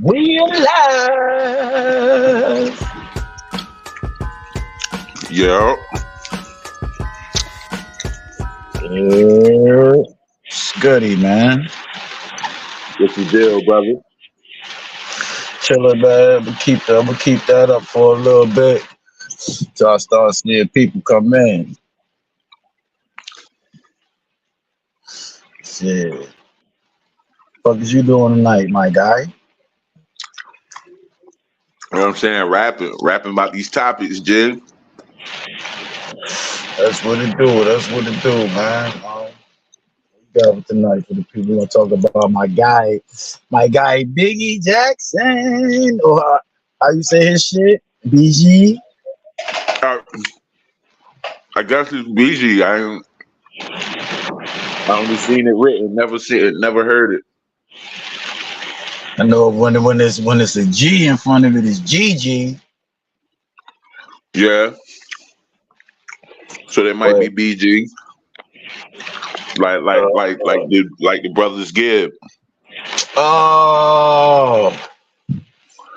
We alive. Yeah. Scuddy, man. What's the deal, brother? Chillin', man. I'm gonna keep that up for a little bit till I start seeing people come in. Shit. Fuck is you doing tonight, my guy? You know what I'm saying? Rapping about these topics, Jim. That's what it do. That's what it do, man. We got it tonight for the people gonna talk about my guy Bigi Jackson, or how you say his shit, Bigi. I guess it's Bigi. I only seen it written, never seen it, never heard it. I know when it's a G in front of it, it's GG. Yeah. So that might be BG. Like the brothers Gibb. Oh,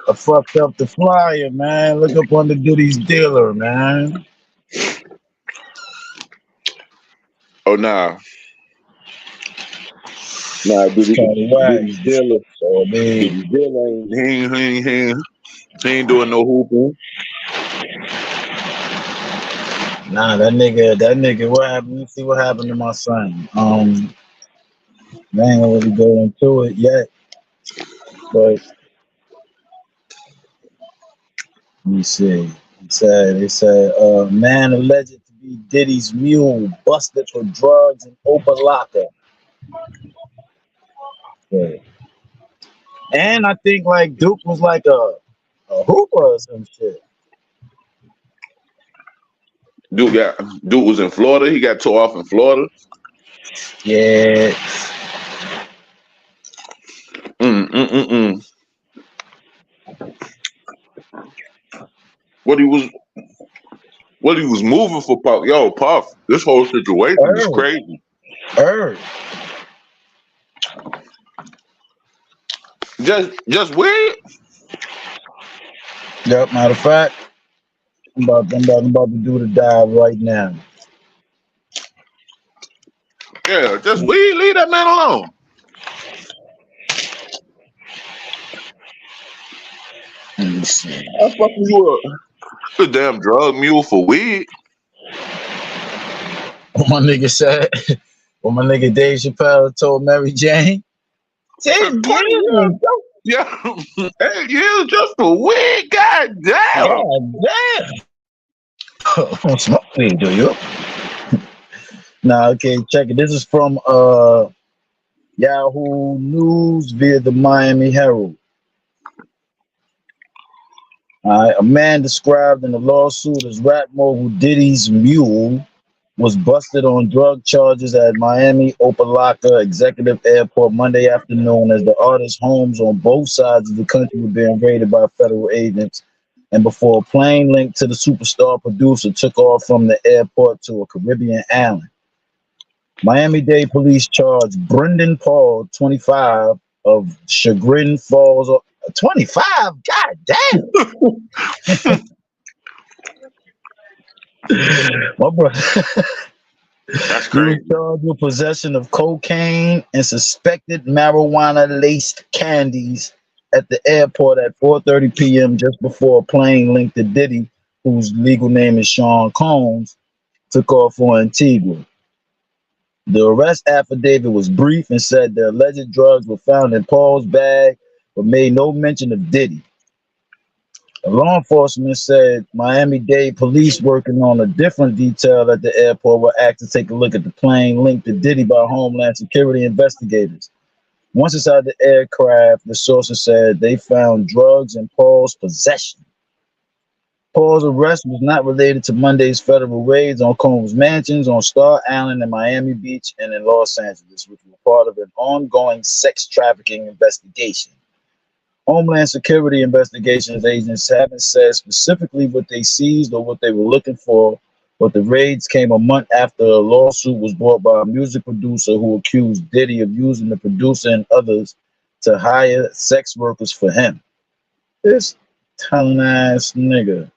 I fucked up the flyer, man. Look up under Diddy's dealer, man. Oh nah. Nah, Diddy's dealer. So Diddy's dealer he ain't doing no hooping. Nah, that nigga, what happened? Let's see what happened to my son. I ain't gonna really go into it yet, but let me see. They said, man alleged to be Diddy's mule busted for drugs in Opalaka. Yeah. And I think like Duke was like a hooper or some shit. Duke was in Florida. He got tore off in Florida. Yeah. What he was moving for, Puff. Yo, Puff, this whole situation is crazy. Just weird. Yep, matter of fact, I'm about to do the dive right now. Yeah, just weird. Leave that man alone. Let me see. How fucking you a damn drug mule for weed? What my nigga said, what my nigga Dave Chappelle told Mary Jane. Yeah, hey, you just for weed, goddamn. Goddamn. Don't smoke weed, do you? Nah, okay, check it. This is from Yahoo News via the Miami Herald. A man described in the lawsuit as rap mogul Diddy's mule was busted on drug charges at Miami Opalaka Executive Airport Monday afternoon as the artist's homes on both sides of the country were being raided by federal agents, and before a plane linked to the superstar producer took off from the airport to a Caribbean island. Miami-Dade police charged Brendan Paul, 25, of Chagrin Falls. 25? God damn. My brother. That's crazy. He was charged with possession of cocaine and suspected marijuana-laced candies at the airport at 4:30 p.m. just before a plane linked to Diddy, whose legal name is Sean Combs, took off for Antigua. The arrest affidavit was brief and said the alleged drugs were found in Paul's bag, but made no mention of Diddy. Law enforcement said Miami-Dade police working on a different detail at the airport were asked to take a look at the plane linked to Diddy by Homeland Security investigators. Once inside the aircraft, the sources said they found drugs in Paul's possession. Paul's arrest was not related to Monday's federal raids on Combs mansions on Star Island and Miami Beach and in Los Angeles, which were part of an ongoing sex trafficking investigation. Homeland Security investigations agents haven't said specifically what they seized or what they were looking for, but the raids came a month after a lawsuit was brought by a music producer who accused Diddy of using the producer and others to hire sex workers for him. This telling ass nigga.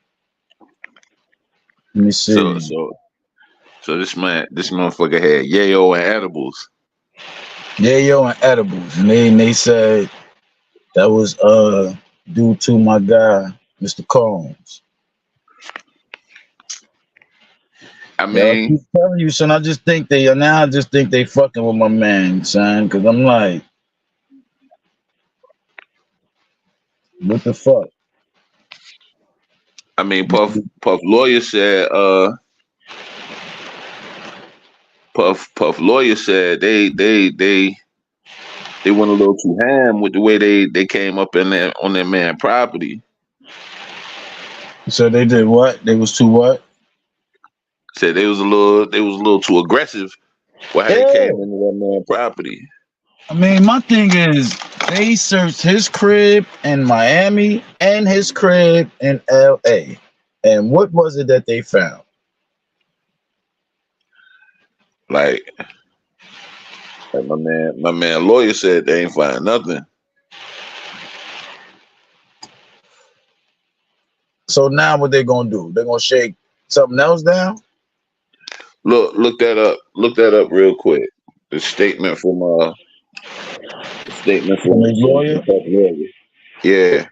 Let me So see. so so this motherfucker had yayo and edibles. Yayo and edibles. And they said that was due to my guy, Mr. Combs. I Yeah, I mean, keep telling you, son. I just think they fucking with my man, son. Cause I'm like, what the fuck? Puff lawyer said Puff lawyer said they went a little too ham with the way they came up in there on their man property. So they did what? They was too what? Said they was a little too aggressive with how they Yeah. came into that man property. I mean, my thing is, they searched his crib in Miami and his crib in LA. And what was it that they found? Like my man lawyer said they ain't find nothing. So now what they gonna do? They're gonna shake something else down? Look that up. Look that up real quick. The statement from From his lawyer? Puff lawyer. Yeah.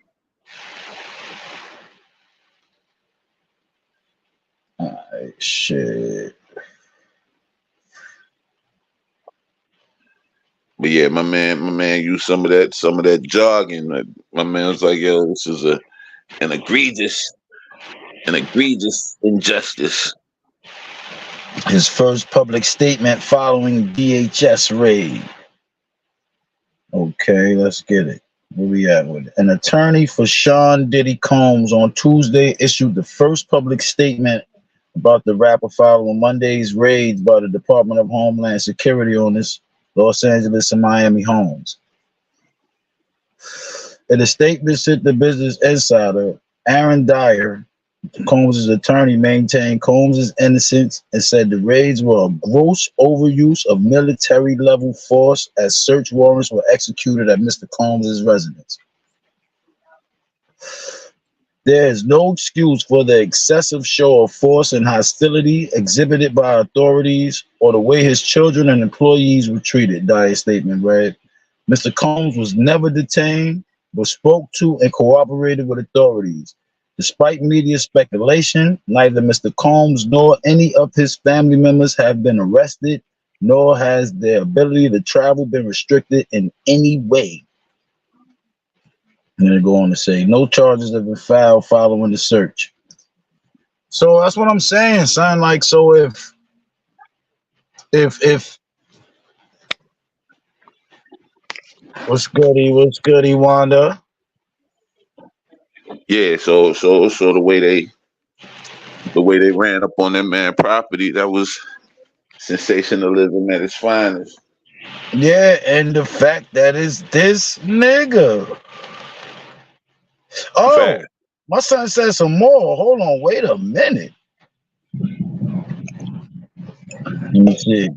Alright, shit. But yeah, my man used some of that jargon. My man was like, "Yo, this is an egregious injustice." His first public statement following DHS raid. Okay, let's get it. Where we at with it? An attorney for Sean Diddy Combs on Tuesday issued the first public statement about the rapper following Monday's raids by the Department of Homeland Security on his Los Angeles and Miami homes. In a statement sent to Business Insider, Aaron Dyer, Combs' attorney, maintained Combs' innocence and said the raids were a gross overuse of military-level force as search warrants were executed at Mr. Combs' residence. There is no excuse for the excessive show of force and hostility exhibited by authorities or the way his children and employees were treated, Dyer's statement read. Mr. Combs was never detained, but spoke to and cooperated with authorities. Despite media speculation, neither Mr. Combs nor any of his family members have been arrested, nor has their ability to travel been restricted in any way. And then go on to say, no charges have been filed following the search. So that's what I'm saying, son. Like, so if what's goody, Wanda? Yeah, so the way they ran up on that man property, that was sensationalism at its finest. Yeah, and the fact that it's this nigga. Oh, Fact. my son said some more. Hold on, wait a minute. Let me see.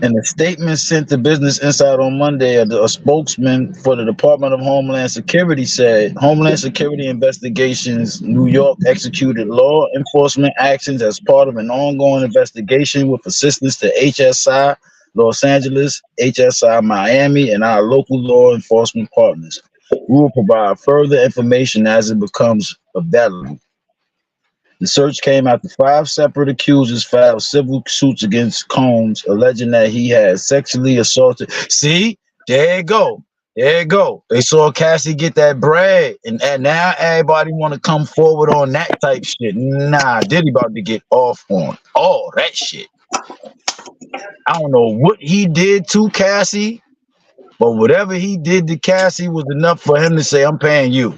In a statement sent to Business Insider on Monday, a spokesman for the Department of Homeland Security said Homeland Security Investigations New York executed law enforcement actions as part of an ongoing investigation with assistance to HSI Los Angeles, HSI Miami, and our local law enforcement partners. We will provide further information as it becomes available. The search came after 5 separate accusers filed civil suits against Combs, alleging that he had sexually assaulted. See, there you go. There you go. They saw Cassie get that bread, and now everybody want to come forward on that type shit. Nah, Diddy about to get off on all that shit. I don't know what he did to Cassie, but whatever he did to Cassie was enough for him to say, I'm paying you.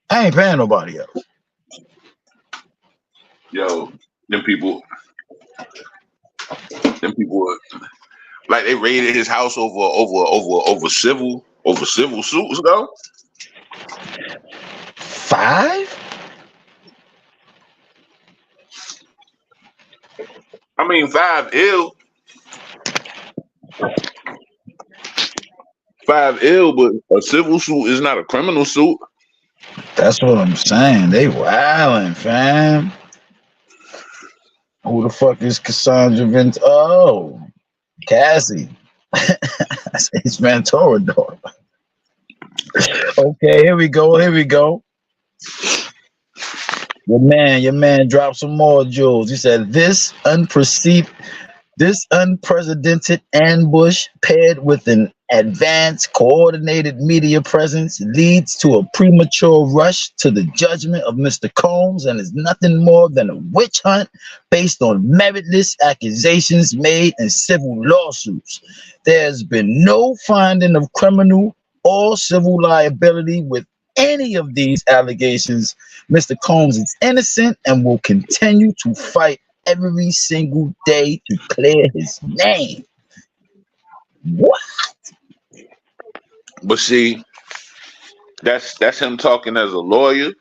I ain't paying nobody else. Yo, them people were, like, they raided his house over civil suits though. 5? I mean, 5 ill. 5 ill, but a civil suit is not a criminal suit. That's what I'm saying. They wildin', fam. Who the fuck is Cassandra Vent? Oh, Cassie. That's Ace Ventura, dog. Okay, here we go. Here we go. Your man dropped some more jewels. He said, this unprecedented ambush paired with an advanced coordinated media presence leads to a premature rush to the judgment of Mr. Combs and is nothing more than a witch hunt based on meritless accusations made in civil lawsuits. There's been no finding of criminal or civil liability with any of these allegations. Mr. Combs is innocent and will continue to fight every single day to clear his name. What? But see, that's him talking as a lawyer.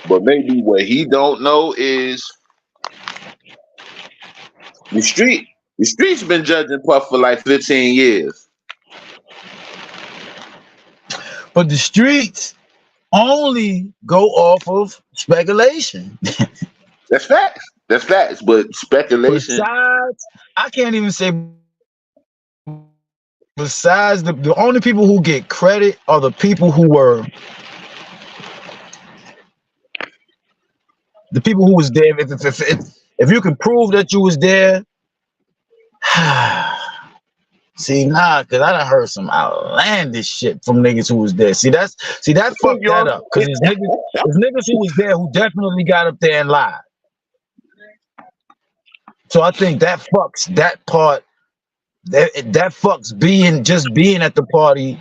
But maybe what he don't know is the street. The street's been judging Puff for like 15 years. But the streets only go off of speculation. That's facts. That's facts. But speculation. Besides, I can't even say. Besides, the only people who get credit are the people who were the people who was there. If you can prove that you was there, see, cause I done heard some outlandish shit from niggas who was there. See, that fucked that up. Cause there's niggas who was there who definitely got up there and lied. So I think that fucks that part. That fucks being at the party.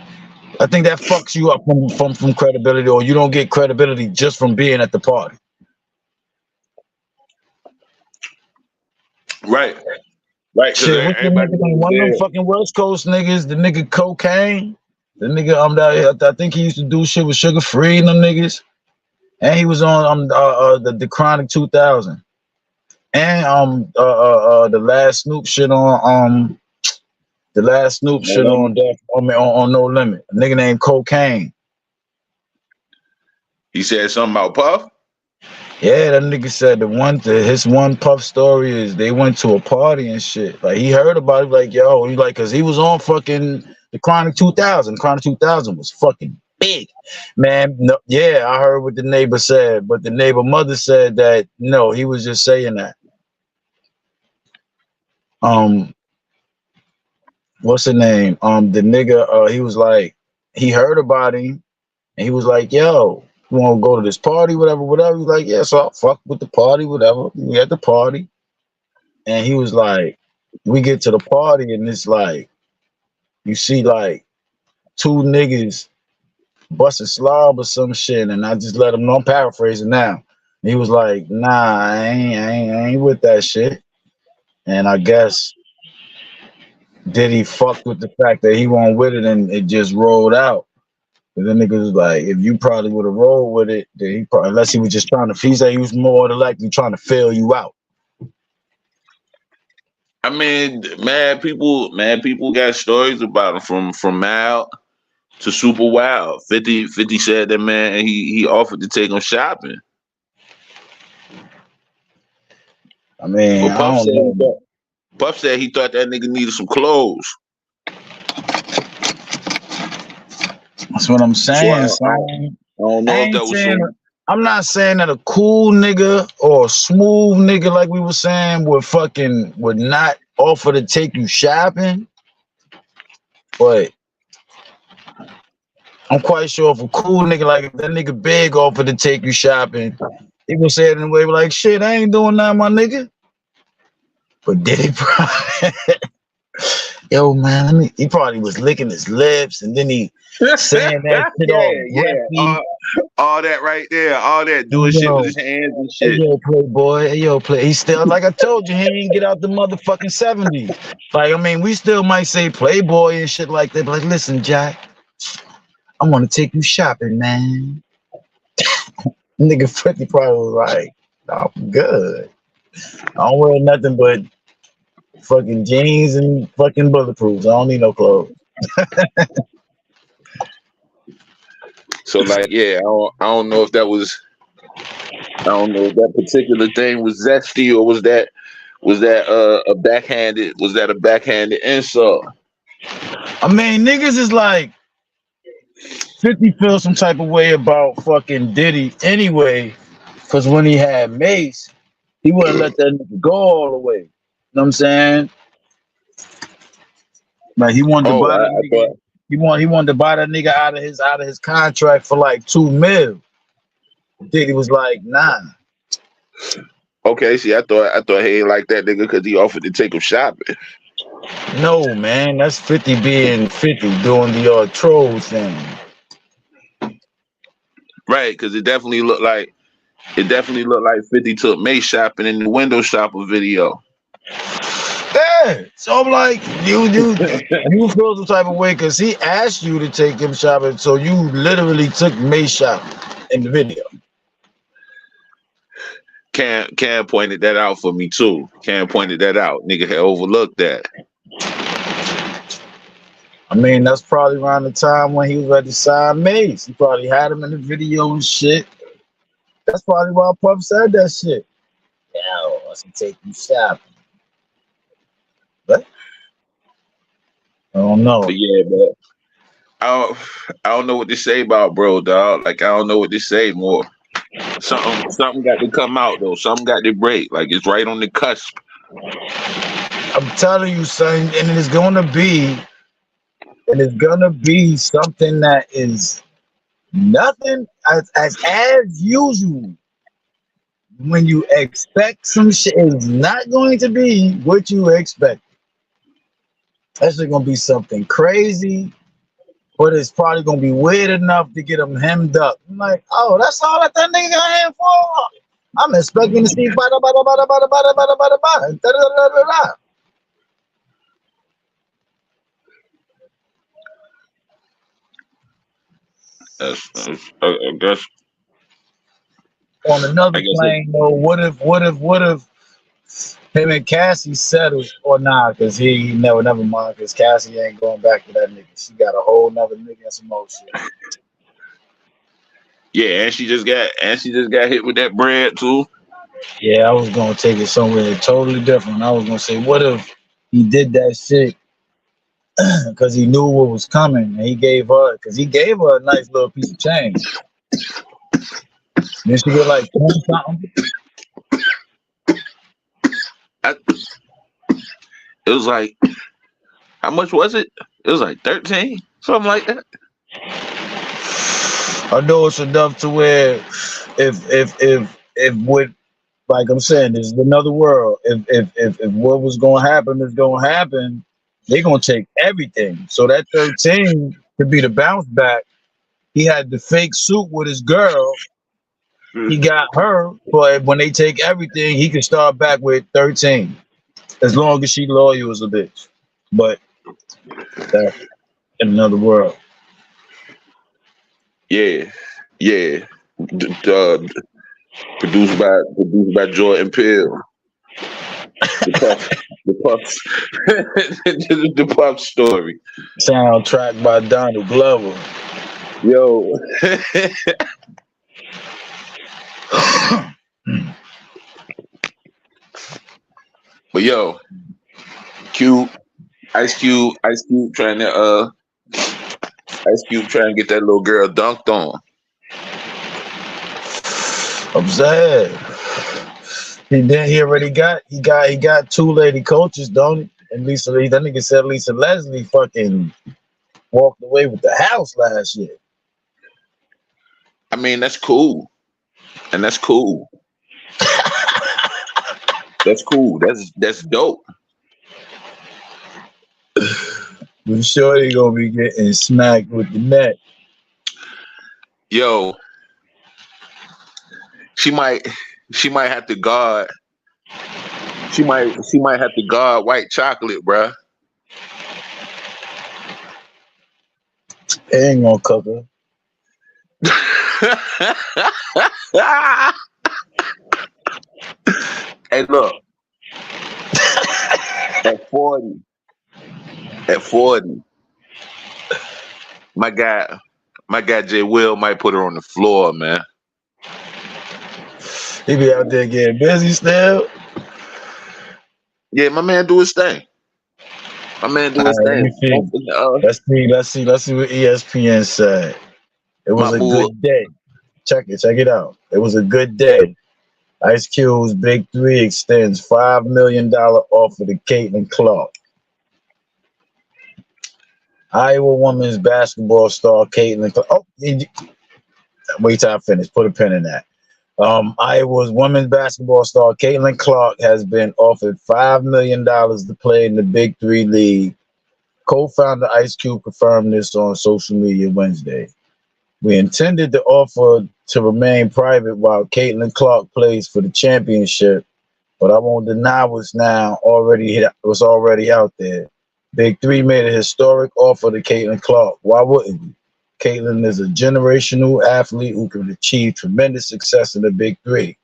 I think that fucks you up from credibility, or you don't get credibility just from being at the party. Right. Shit, what's the nigga? One of them fucking West Coast niggas, the nigga Cocaine, the nigga I think he used to do shit with Sugar Free and them niggas, and he was on the Chronic 2000, and the last Snoop shit on on No Limit. A nigga named Cocaine. He said something about Puff? Yeah, that nigga said his one Puff story is they went to a party and shit. Like he heard about it, like, yo, he like, cause he was on fucking the Chronic 2000. Chronic 2000 was fucking big. Man, no, yeah, I heard what the neighbor said, but the neighbor mother said that no, he was just saying that. What's the name? The nigga, he was like, he heard about him, and he was like, yo, you want to go to this party, whatever. He's like, yeah, so I'll fuck with the party, whatever. We at the party, and he was like, we get to the party, and it's like, you see like two niggas busting slob or some shit, and I just let him know, I'm paraphrasing now. And he was like, nah, I ain't with that shit, and I guess Diddy fucked with the fact that he won't with it, and it just rolled out. And then niggas was like, if you probably would have rolled with it, then he probably, unless he was just trying to, he said he was more than likely trying to fail you out. I mean, mad people got stories about him from Mal to Super Wild. 50 said that man he offered to take him shopping. I mean, Puff said he thought that nigga needed some clothes. That's what I'm saying. So I don't know if that was some... I'm not saying that a cool nigga or a smooth nigga, like we were saying, would not offer to take you shopping. But I'm quite sure if a cool nigga, like if that nigga Big offered to take you shopping, he would say it in a way like, shit, I ain't doing that, my nigga. But Diddy probably, yo, man, he probably was licking his lips, and then he saying that shit all that right there, all that doing shit with his hands and shit. Hey, yo, Playboy, he's still, like I told you, he ain't get out the motherfucking 70s. Like, I mean, we still might say Playboy and shit like that, but like, listen, Jack, I want to take you shopping, man. Nigga 50 probably was like, no, I'm good. I don't wear nothing but fucking jeans and fucking bulletproofs. I don't need no clothes. So like, yeah, I don't know if that was, I don't know if that particular thing was zesty or was that a backhanded insult? I mean, niggas is like 50 feels some type of way about fucking Diddy anyway, because when he had Mace, he wouldn't let that nigga go all the way. You know what I'm saying? Like he wanted to Oh, buy that I nigga. thought. He wanted to buy that nigga out of his contract for like 2 mil. Diddy was like, nah. Okay, see, I thought he ain't like that nigga because he offered to take him shopping. No, man, that's 50 being 50 doing the troll thing. Right, because it definitely looked like 50 took May shopping in the window shopper video. Yeah. So I'm like, you feel some type of way because he asked you to take him shopping, so you literally took May shopping in the video. Cam pointed that out for me too. Cam pointed that out. Nigga had overlooked that. I mean, that's probably around the time when he was ready to sign Mace. He probably had him in the video and shit. That's probably why Puff said that shit. Yeah, I want to take you shopping. But I don't know. But yeah, but I don't know what to say about bro, dog. Like I don't know what to say more. Something got to come out though. Something got to break. Like it's right on the cusp. I'm telling you, son, and it's gonna be something that is nothing as usual. When you expect some shit, it's not going to be what you expect. That's just gonna be something crazy, but it's probably gonna be weird enough to get them hemmed up. I'm like, oh, that's all that nigga got him for. I'm expecting to see bada bada bada bada bada bada bada bada da da da da da. I guess. On another I guess. plane, though, what if him and Cassie settled or not? Cause he never mind. Cause Cassie ain't going back to that nigga. She got a whole nother nigga and some more shit. Yeah, and she just got hit with that bread too. Yeah, I was gonna take it somewhere totally different. I was gonna say, what if he did that shit because he knew what was coming and he gave her a nice little piece of change. Then she get like 20 something. It was like, how much was it? It was like 13, something like that. I know it's enough to where if what, like I'm saying, this is another world. If what was gonna happen is gonna happen, they gonna take everything. So that 13 could be the bounce back. He had the fake suit with his girl. He got her, but when they take everything, he can start back with 13. As long as she loyal as a bitch. But that's in another world. Yeah, yeah. Produced by Jordan Peele. The puff story. Soundtrack by Donald Glover. Yo. But yo, Ice Cube trying to get that little girl dunked on. I'm sad. He already got 2 lady coaches, don't he? And that nigga said Lisa Leslie fucking walked away with the house last year. I mean, that's cool. And that's cool. That's cool. That's dope. I'm sure he gonna be getting smacked with the net. Yo, she might have to guard. She might have to guard white chocolate, bruh. He ain't gonna cook her. Hey, look. At 40, My guy Jay Will might put her on the floor, man. He be out there getting busy still. Yeah, my man do his thing. My man do All his right, let thing. me see. Let's see what ESPN said. It was My a boy. good day. Check it out. It was a good day. Ice Cube's Big Three extends $5 million offer to Caitlyn Clark. Iowa women's basketball star Caitlyn Clark. Oh, wait till I finish. Put a pin in that. Iowa's women's basketball star Caitlyn Clark has been offered $5 million to play in the Big Three League. Co-founder Ice Cube confirmed this on social media Wednesday. We intended the offer to remain private while Caitlyn Clark plays for the championship, but I won't deny what's already out there. Big Three made a historic offer to Caitlyn Clark. Why wouldn't we? Caitlyn is a generational athlete who can achieve tremendous success in the Big Three.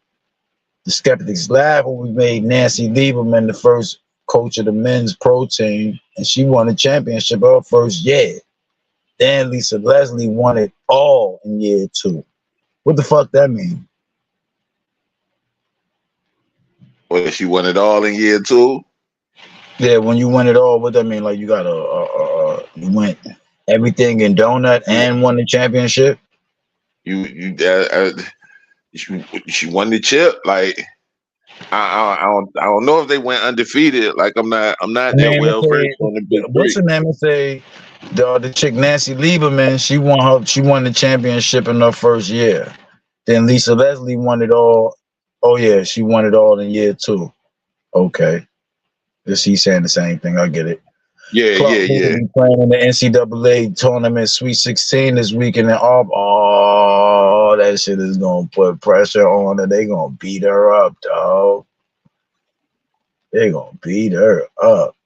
The skeptics laughed when we made Nancy Lieberman the first coach of the men's pro team, and she won the championship her first year. Then Lisa Leslie won it all in year 2. What the fuck that mean? Well, she won it all in year 2. Yeah, when you win it all, what that mean? Like you got you went everything in donut and won the championship. She won the chip. Like I don't know if they went undefeated. Like I'm not that well versed on the Big What's Three. her name? Say the chick Nancy Lieberman. She won the championship in her first year. Then Lisa Leslie won it all. Oh yeah, she won it all in year 2. Okay, just he's saying the same thing. I get it. Yeah. Will be playing in the NCAA tournament Sweet 16 this weekend in Auburn. Oh, that shit is gonna put pressure on her. They gonna beat her up, dog. They gonna beat her up.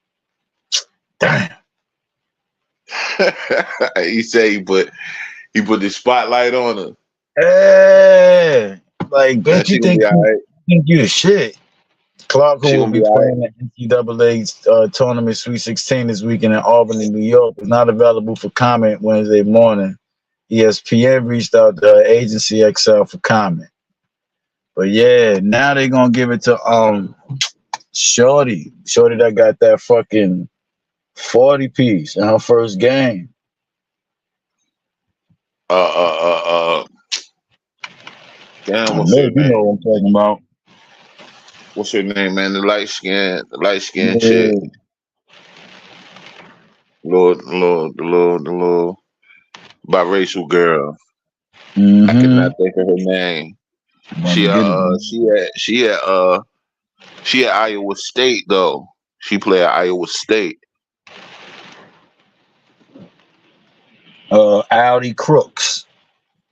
Damn. He said he put the spotlight on her. Hey, like, bitch, She you gonna think be all right. you the shit? Clark, who She will gonna be be all playing the NCAA tournament Sweet 16 this weekend in Albany, New York, is not available for comment Wednesday morning. ESPN reached out to Agency XL for comment. But yeah, now they're gonna give it to Shorty that got that fucking 40 piece in her first game. Damn, I what's know her you name? know what I'm talking about. What's her name, man? The light skin Yeah. chick. The little biracial girl. Mm-hmm. I cannot think of her name. She at Iowa State though. She play at Iowa State. Audi Crooks.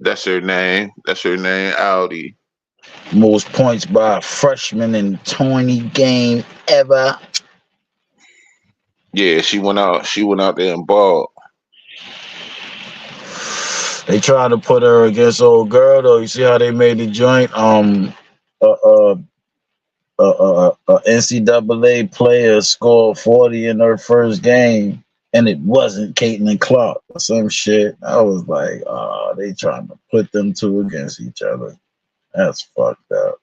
That's her name. Audi. Most points by a freshman in 20 game ever. Yeah, she went out there and balled. They trying to put her against old girl though. You see how they made the joint? NCAA player scored 40 in her first game, and it wasn't Caitlyn Clark or some shit. I was like, they trying to put them two against each other. That's fucked up.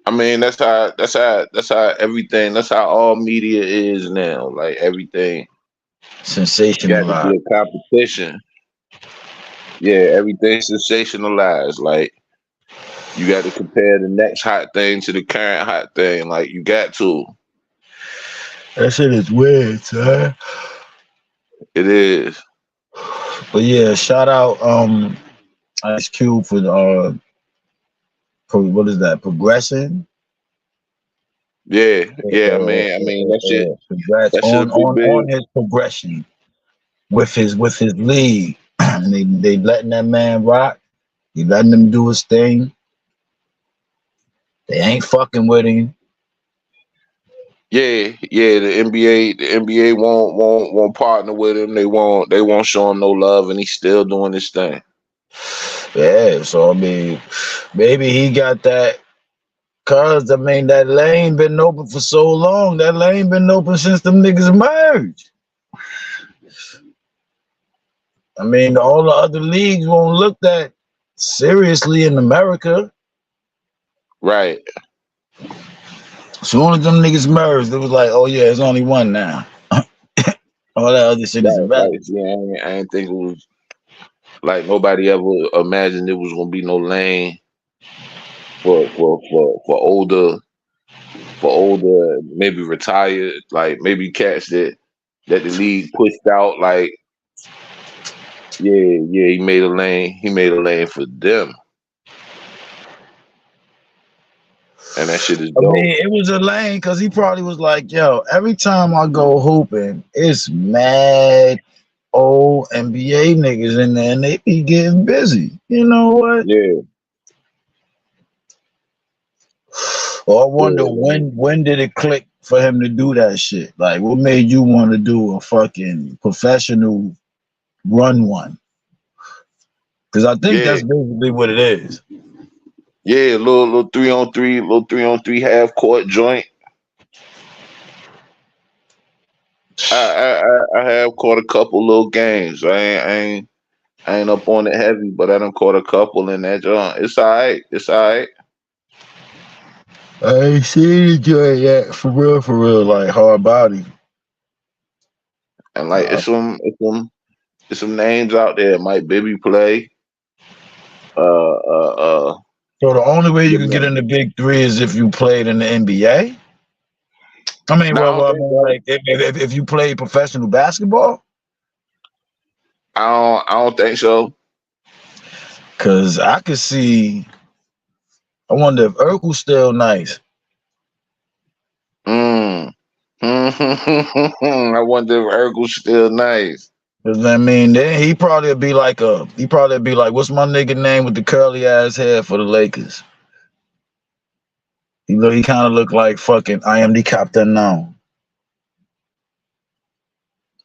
I mean, that's how everything. That's how all media is now. Like everything, got to be Sensationalized. a competition. Yeah, everything's sensationalized. Like you got to compare the next hot thing to the current hot thing. Like you got to. That shit is weird, son. It is. But yeah, shout out Ice Cube for what is that? Progression. Yeah. I mean that shit. Congrats That should be on big. his progression with his league. And they letting that man rock. They letting him do his thing. They ain't fucking with him. Yeah. The NBA won't partner with him. They won't show him no love, and he's still doing his thing. Yeah, so I mean, maybe he got that. Cause I mean, that lane been open for so long. That lane been open since them niggas emerged. I mean, all the other leagues won't look that seriously in America. Right. As soon as them niggas merged, it was like, oh yeah, it's only one now. All that other shit is Right. irrelevant. See, I ain't think it was like nobody ever imagined it was gonna be no lane for older, maybe retired, like maybe cats that the league pushed out. Like, yeah, he made a lane. He made a lane for them, and that shit is I dope. mean, it was a lane because he probably was like, yo, every time I go hooping, it's mad old NBA niggas in there and they be getting busy. You know what? Yeah, Or I wonder yeah. when did it click for him to do that shit? Like, what made you want to do a fucking professional run one? Because I think Yeah, that's basically what it is. yeah, little 3-on-3, little 3-on-3 half court joint. I have caught a couple little games. I ain't up on it heavy, but I done caught a couple in that joint. It's alright. It's alright. I ain't seen the joint yet, for real, like hard body. And like Uh, it's some names out there. Mike Bibby play. Uh. so the only way you You can get know. in the big three is if you played in the NBA. I mean, No, I don't I think mean, so. like if you play professional basketball, I don't think so. because I could see. I wonder if Urkel's still nice. Mm. I wonder if Urkel's still nice. Cause I mean, then he probably be like what's my nigga name with the curly ass hair for the Lakers? He kind of look like fucking I am the captain now.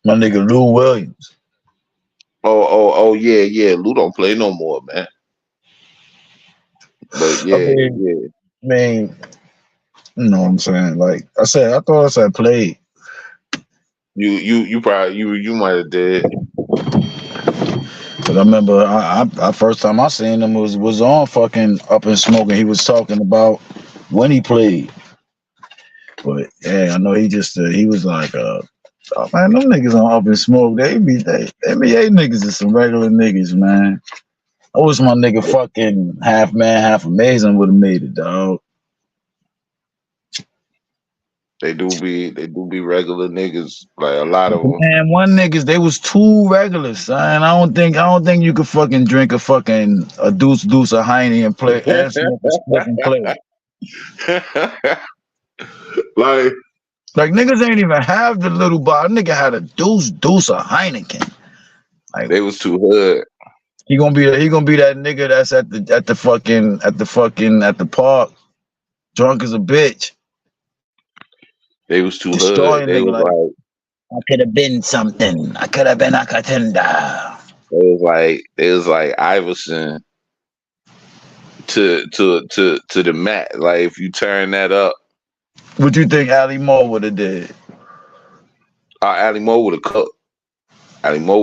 My nigga Lou Williams. Oh yeah. Lou don't play no more, man. But I yeah, mean, yeah. I mean, you know what I'm saying? Like I said, I thought I said played. You probably you might have did. But I remember I first time I seen him was on fucking Up and Smoking. He was talking about when he played. But yeah, I know he was like oh man, them niggas on Up and Smoke, they NBA niggas is some regular niggas, man. I wish my nigga fucking half man, half amazing would have made it, dog. They do be regular niggas. Like a lot of them. Man, one niggas, they was too regular, son. I don't think you could fucking drink a deuce a Heine and play and smoke a spliff and play. Like Like niggas ain't even have the little bar. Nigga had a deuce a Heineken. Like they was too hood. he gonna be that nigga that's at the park, drunk as a bitch. They was too hood. Destroying They nigga was like like I could have been something. I could have been a contender. they was like Iverson to the mat. Like if you turn that up, What you think Ali Moore would have did? Ali Mo would have cooked. Ali Mo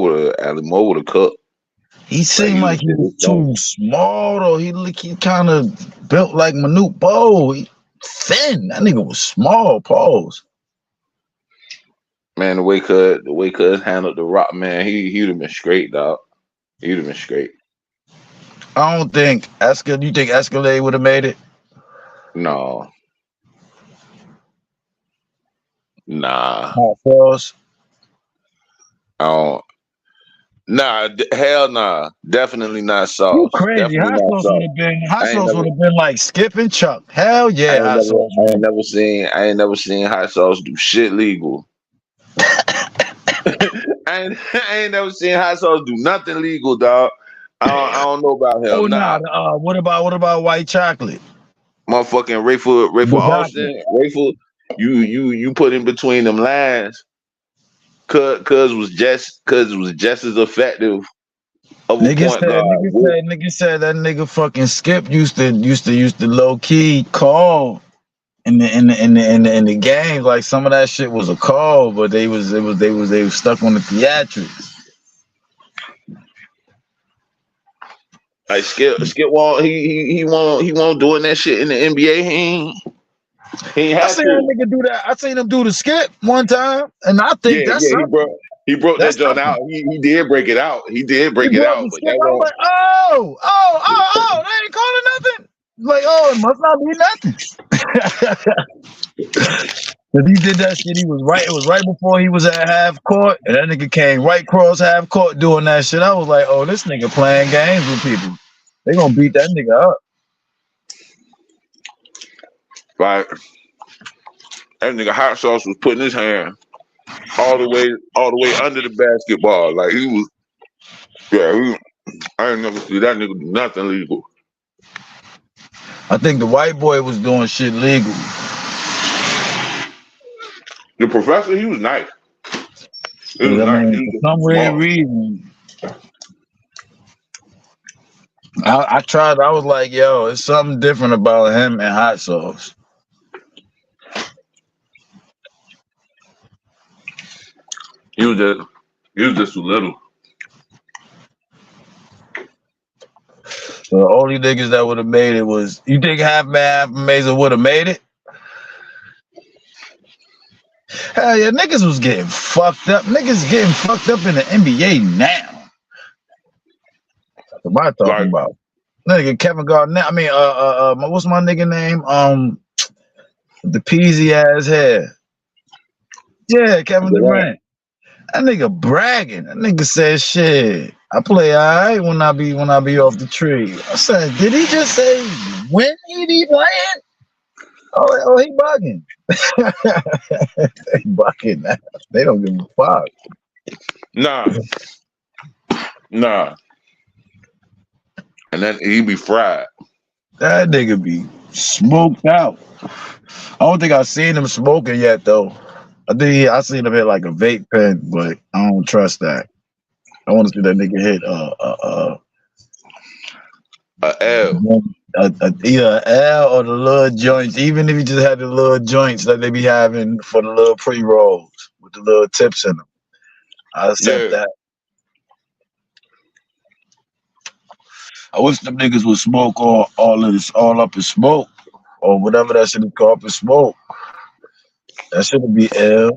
would have cooked. He Like seemed he would like have he did was his thing. too small though. He kind of built like Manute Bol. He thin. That nigga was small. Pause. Man, the way Cuz handled the rock, man, he'd have been straight, dog. He'd have been straight. I don't think You think Escalade would have made it? No, nah, Hot sauce. I don't. Nah, hell nah. Definitely not You sauce. crazy? Definitely Hot not sauce would sauce. have been. Hot I ain't sauce never, would have been like Skip and Chuck. Hell yeah, hot sauce. Man. I ain't never seen hot sauce do shit legal. I ain't never seen hot sauce do nothing legal, dog. I don't know about Oh him. nah. Nah, What about white chocolate? motherfucking Rayful The chocolate. Austin, Rayful, you put in between them lines. Cuz was just as effective of a point guard. Nigga said that nigga fucking Skip used to low key call in the games. Like some of that shit was a call, but they was stuck on the theatrics. Like Skip won't he won't doing that shit in the NBA. He ain't I had seen that to. nigga do that. I seen him do the skip one time, and I think Yeah, that's yeah. something. He broke that That's joint out. something. He did break it out. He did He break it brought out, the but skip. that I was won't. like, they ain't calling nothing. Like, oh, it must not be nothing. If he did that shit, he was right. It was right before he was at half court, and that nigga came right across half court doing that shit. I was like, oh, this nigga playing games with people. They gonna beat that nigga up. Like that nigga hot sauce was putting his hand all the way under the basketball. Like he was. Yeah, I ain't never see that nigga do nothing legal. I think the white boy was doing shit legal. The professor, he was nice. He was I nice. He mean, was for just some weird smart. reason, I tried. I was like, yo, it's something different about him and hot sauce. He was just too little. So the only niggas that would have made it was, you think half man, half Mason would have made it? Hell yeah, niggas was getting fucked up. Niggas getting fucked up in the NBA now. What am I talking Like, about? Nigga Kevin Garnett. I mean, what's my nigga name? The peasy ass hair. Yeah, Kevin Durant. That nigga bragging. That nigga said, "Shit, I play alright when I be off the tree." I said, "Did he just say when he be playing?" Oh, he bugging. They bugging now. They don't give a fuck. nah. And then he be fried. That nigga be smoked out. I don't think I've seen him smoking yet though. I seen him hit like a vape pen, but I don't trust that. I want to see that nigga hit L. either L or the little joints. Even if he just had the little joints that they be having for the little pre rolls with the little tips in them, I accept that. I wish them niggas would smoke all of this, all up in smoke, or whatever that shit is called, up in smoke. That shouldn't be L.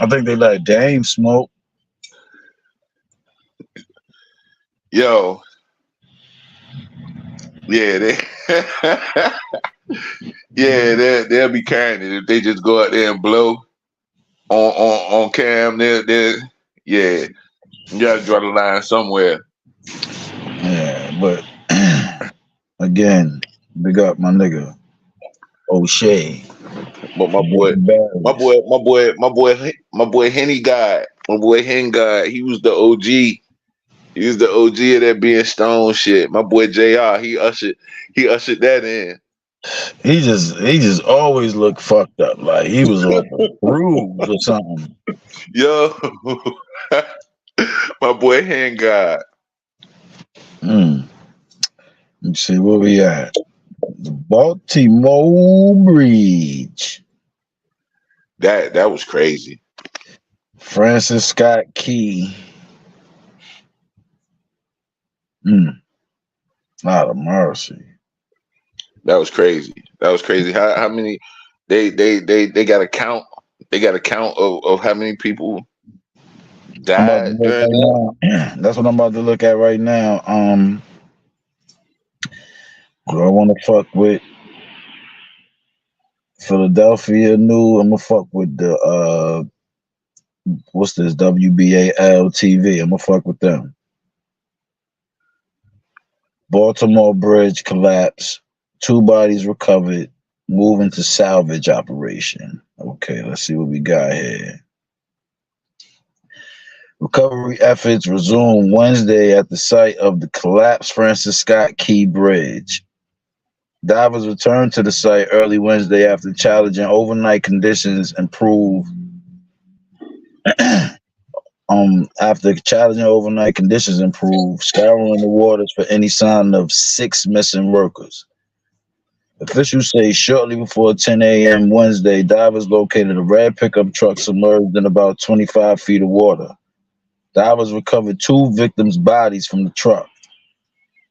I think they let Dame smoke. Yo. Yeah, they'll be carrying it if they just go out there and blow on cam. Yeah, you gotta draw the line somewhere. Yeah, but again, big up my nigga O'Shea. But my boy Henny God, he was the OG. He was the OG of that being stone shit. My boy JR, he ushered that in. He just always looked fucked up, like he was off a cruise or something. Yo, my boy Hen God. Let's see where we at. The Baltimore Bridge. That was crazy. Francis Scott Key. Lot of mercy. That was crazy. How many they got a count. They got a count of how many people died during that. That's what I'm about to look at right now. Do I want to fuck with Philadelphia New? I'm gonna fuck with the what's this, WBAL TV? I'm gonna fuck with them. Baltimore Bridge collapse. 2 bodies recovered. Moving to salvage operation. Okay, let's see what we got here. Recovery efforts resumed Wednesday at the site of the collapsed Francis Scott Key Bridge. Divers returned to the site early Wednesday after challenging overnight conditions improved. Scouring the waters for any sign of 6 missing workers. Officials say shortly before 10 a.m. Wednesday, divers located a red pickup truck submerged in about 25 feet of water. Divers recovered 2 victims' bodies from the truck.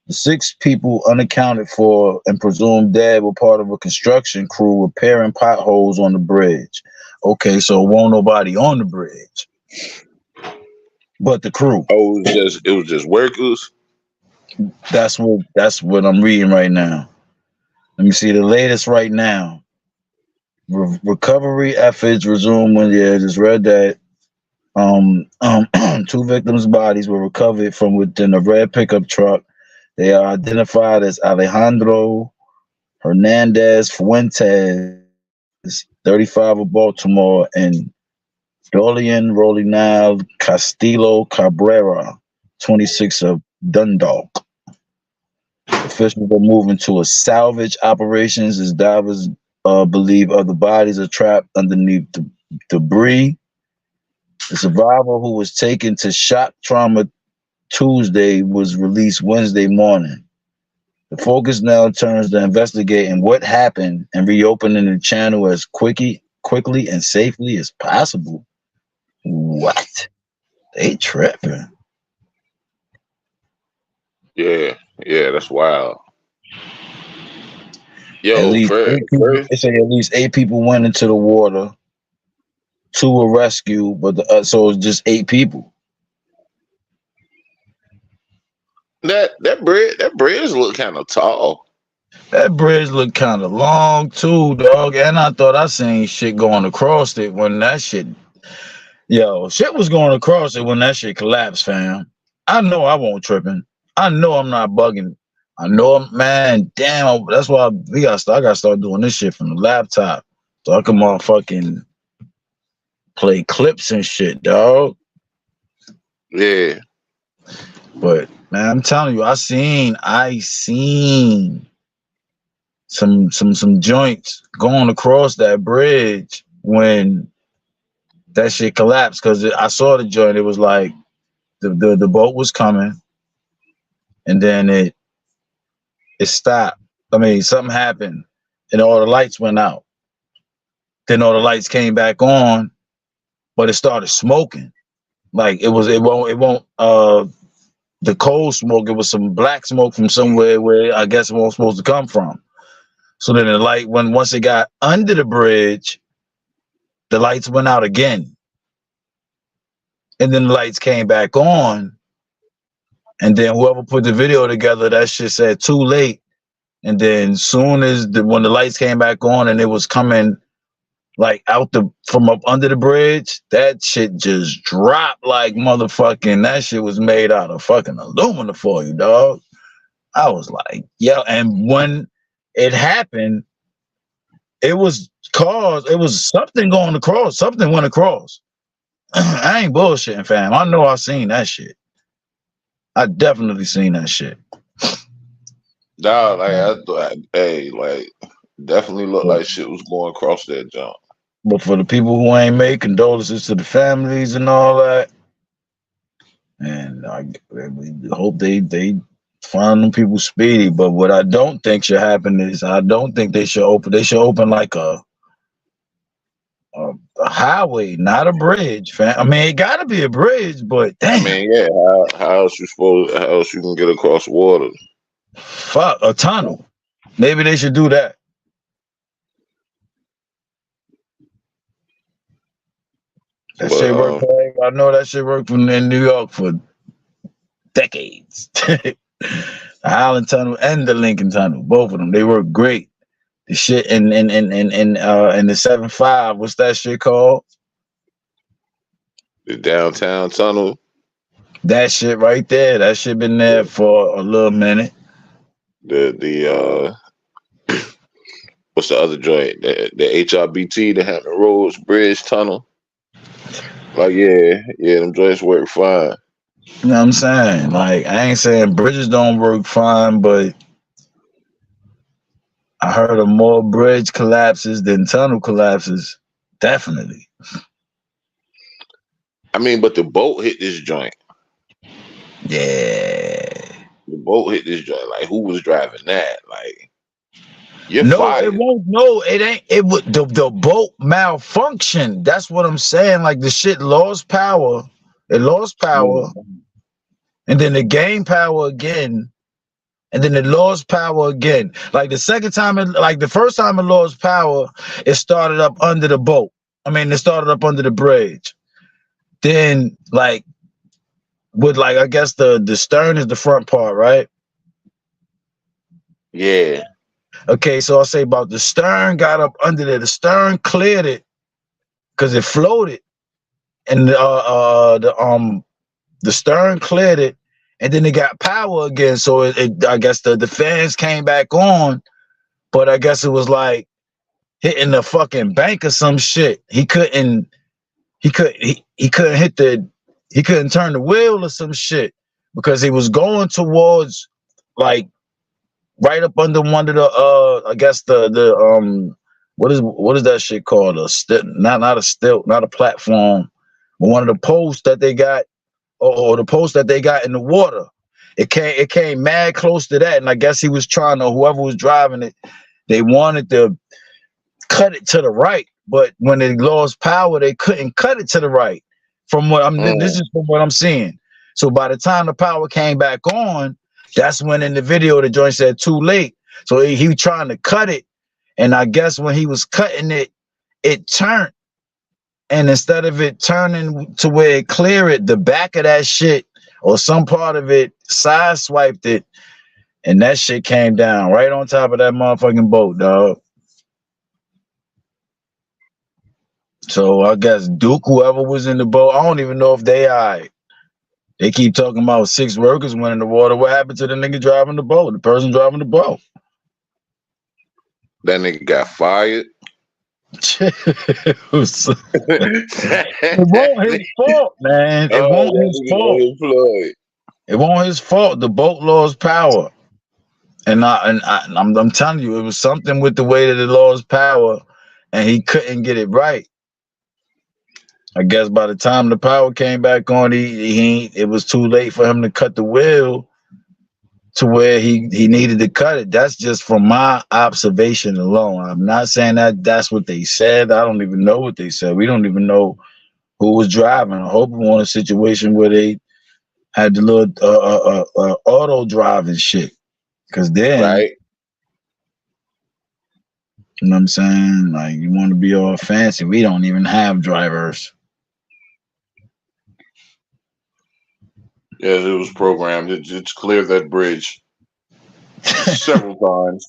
The 6 people unaccounted for and presumed dead were part of a construction crew repairing potholes on the bridge. Okay, so won't nobody on the bridge, but the crew. Oh, it was just workers. That's what I'm reading right now. Let me see the latest right now. Recovery efforts resumed when just read that. 2 victims' bodies were recovered from within a red pickup truck. They are identified as Alejandro Hernandez Fuentes, 35 of Baltimore, and Dolian Rolinal Castillo Cabrera, 26 of Dundalk. Officials are moving to a salvage operations as divers believe other bodies are trapped underneath the debris. The survivor, who was taken to shock trauma Tuesday, was released Wednesday morning. The focus now turns to investigating what happened and reopening the channel as quickly and safely as possible. What? They tripping. Yeah, that's wild. Yo, At least 8 people, they say at least 8 people went into the water. 2 were rescued, but so it's just 8 people. That bridge look kind of tall. That bridge looked kind of long too, dog. And I thought I seen shit going across it when that shit, shit was going across it when that shit collapsed, fam. I know I won't tripping. I know I'm not bugging. I know, man. Damn, that's why I gotta start doing this shit from the laptop, so I can motherfucking play clips and shit, dog. Yeah. But man, I'm telling you, I seen some joints going across that bridge when that shit collapsed. Cause I saw the joint. It was like the boat was coming, and then it stopped. I mean, something happened, and all the lights went out. Then all the lights came back on, but it started smoking. Like it won't. The coal smoke. It was some black smoke from somewhere where I guess it wasn't supposed to come from. So then the light, once it got under the bridge, the lights went out again. And then the lights came back on. And then whoever put the video together, that shit said too late. And then soon as when the lights came back on and it was coming like from up under the bridge, that shit just dropped like motherfucking, that shit was made out of fucking aluminum for you, dog. I was like, yeah. And when it happened, it was something going across. Something went across. I ain't bullshitting, fam. I know I seen that shit. I definitely seen that shit. Dog, like I thought, hey, like definitely looked like shit was going across that jump. But for the people who ain't made, condolences to the families and all that. And I hope they find them people speedy. But what I don't think should happen is I don't think they should open. They should open like a highway, not a bridge, fam. I mean, it got to be a bridge, but damn. I mean, yeah. How else you can get across water? Fuck, a tunnel. Maybe they should do that. That shit worked. I know that shit worked in New York for decades. The Highland Tunnel and the Lincoln Tunnel, both of them, they work great. The shit in the 7-5, what's that shit called? The downtown tunnel. That shit right there. That shit been there for a little minute. The what's the other joint? The HRBT, the Hampton Roads Bridge Tunnel. Like yeah, them joints work fine. You know what I'm saying? Like I ain't saying bridges don't work fine, but I heard of more bridge collapses than tunnel collapses. Definitely. I mean, but the boat hit this joint. Yeah. The boat hit this joint. Like, who was driving that? Like, it won't. No, it ain't. It would. The boat malfunctioned. That's what I'm saying. Like the shit lost power, It lost power, Mm. and then it gained power again, and then it lost power again. Like the second time, like the first time it lost power, it started up under the boat. I mean, it started up under the bridge. Then, like, with like, I guess the stern is the front part, right? Yeah. Okay, so I'll say about the stern got up under there. The stern cleared it because it floated, and the stern cleared it, and then it got power again. So I guess the fans came back on, but I guess it was like hitting the fucking bank or some shit. He couldn't hit he couldn't turn the wheel or some shit because he was going towards like right up under one of the I guess the what is that shit called? Not a stilt, not a platform, but one of the posts that they got, or the post that they got in the water. It came mad close to that, and I guess he was trying to, whoever was driving it, they wanted to cut it to the right, but when they lost power, they couldn't cut it to the right. From what this is from what I'm seeing. So by the time the power came back on, that's when in the video the joint said too late. So he was trying to cut it, and I guess when he was cutting it, it turned, and instead of it turning to where it cleared it, the back of that shit or some part of it side swiped it, and that shit came down right on top of that motherfucking boat, dog. So I guess Duke, whoever was in the boat, I don't even know if they alright. They keep talking about 6 workers went in the water. What happened to the nigga driving the boat? The person driving the boat. That nigga got fired. It won't his fault, man. It won't his fault. It won't his fault. The boat lost power, and I'm telling you, it was something with the way that it lost power, and he couldn't get it right. I guess by the time the power came back on, it was too late for him to cut the wheel to where he needed to cut it. That's just from my observation alone. I'm not saying that that's what they said. I don't even know what they said. We don't even know who was driving. I hope we want a situation where they had the little auto driving shit. Because then, right. You know what I'm saying? Like, you want to be all fancy. We don't even have drivers. Yes, it was programmed. It's cleared that bridge several times.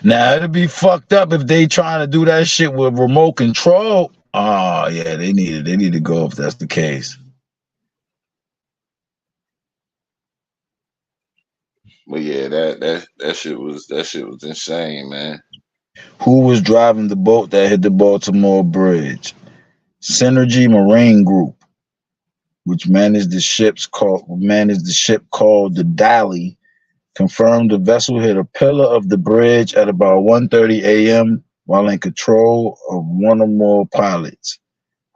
Now, it'd be fucked up if they trying to do that shit with remote control. Oh, yeah, they need to go if that's the case. But yeah, that shit was insane, man. Who was driving the boat that hit the Baltimore bridge? Synergy Marine Group, which managed the ship called the Dali, confirmed the vessel hit a pillar of the bridge at about 1:30 a.m. while in control of one or more pilots,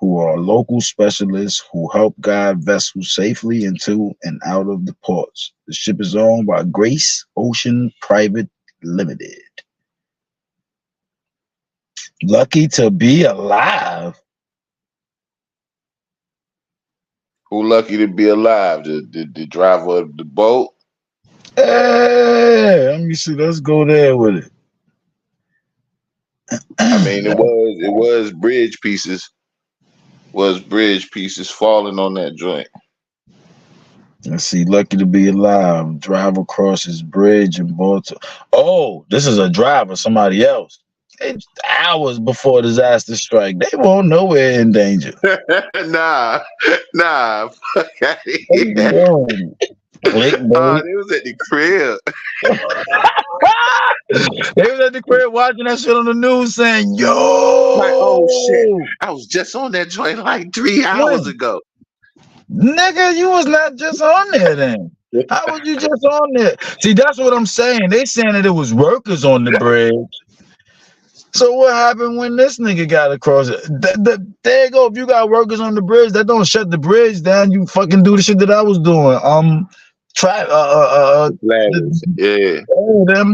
who are local specialists who help guide vessels safely into and out of the ports. The ship is owned by Grace Ocean Private Limited. Lucky to be alive. Who lucky to be alive? The driver of the boat? Hey, let me see. Let's go there with it. I mean, it was bridge pieces. Was bridge pieces falling on that joint. Let's see. Lucky to be alive. Driver crosses bridge in Baltimore. Oh, this is a driver. Somebody else. It's hours before disaster strike. They won't know we're in danger. nah. Fuck out of here. They was at the crib. They was at the crib watching that shit on the news saying, yo. Like, oh shit. I was just on that joint like 3 hours ago. Nigga, you was not just on there then. How was you just on there? See, that's what I'm saying. They saying that it was workers on the bridge. So what happened when this nigga got across it? There you go. If you got workers on the bridge, that don't shut the bridge down. You fucking do the shit that I was doing.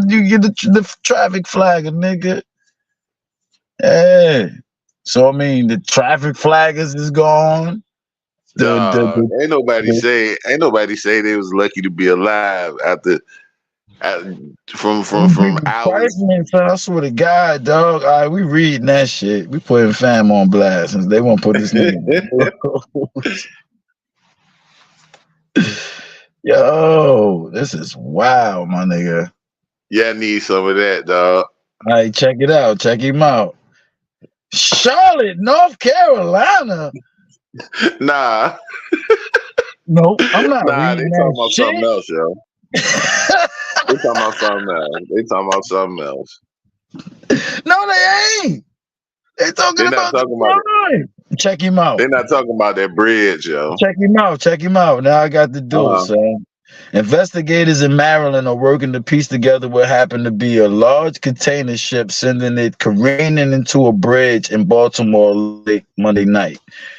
You get the traffic flag, nigga. Hey. So I mean, the traffic flaggers is gone. Dog, ain't nobody say they was lucky to be alive from Jesus Christ, hours. man, son, I swear to God, dog. All right, we reading that shit. We putting fam on blast since they won't put this nigga. Yo, this is wild, my nigga. Yeah, I need some of that, dog. All right, check it out. Check him out. Charlotte, North Carolina. Nah, Nope, I'm not nah, they reading talking that about something shit. else, yo. They talking about something else. They talking about something else. No, they ain't. They talking They're not about the talking about it. crime. Check him out. They're not talking about that bridge, yo. Check him out. Check him out. Now I got to do it, Uh-huh. son. Investigators in Maryland are working to piece together what happened to be a large container ship sending it careening into a bridge in Baltimore late Monday night.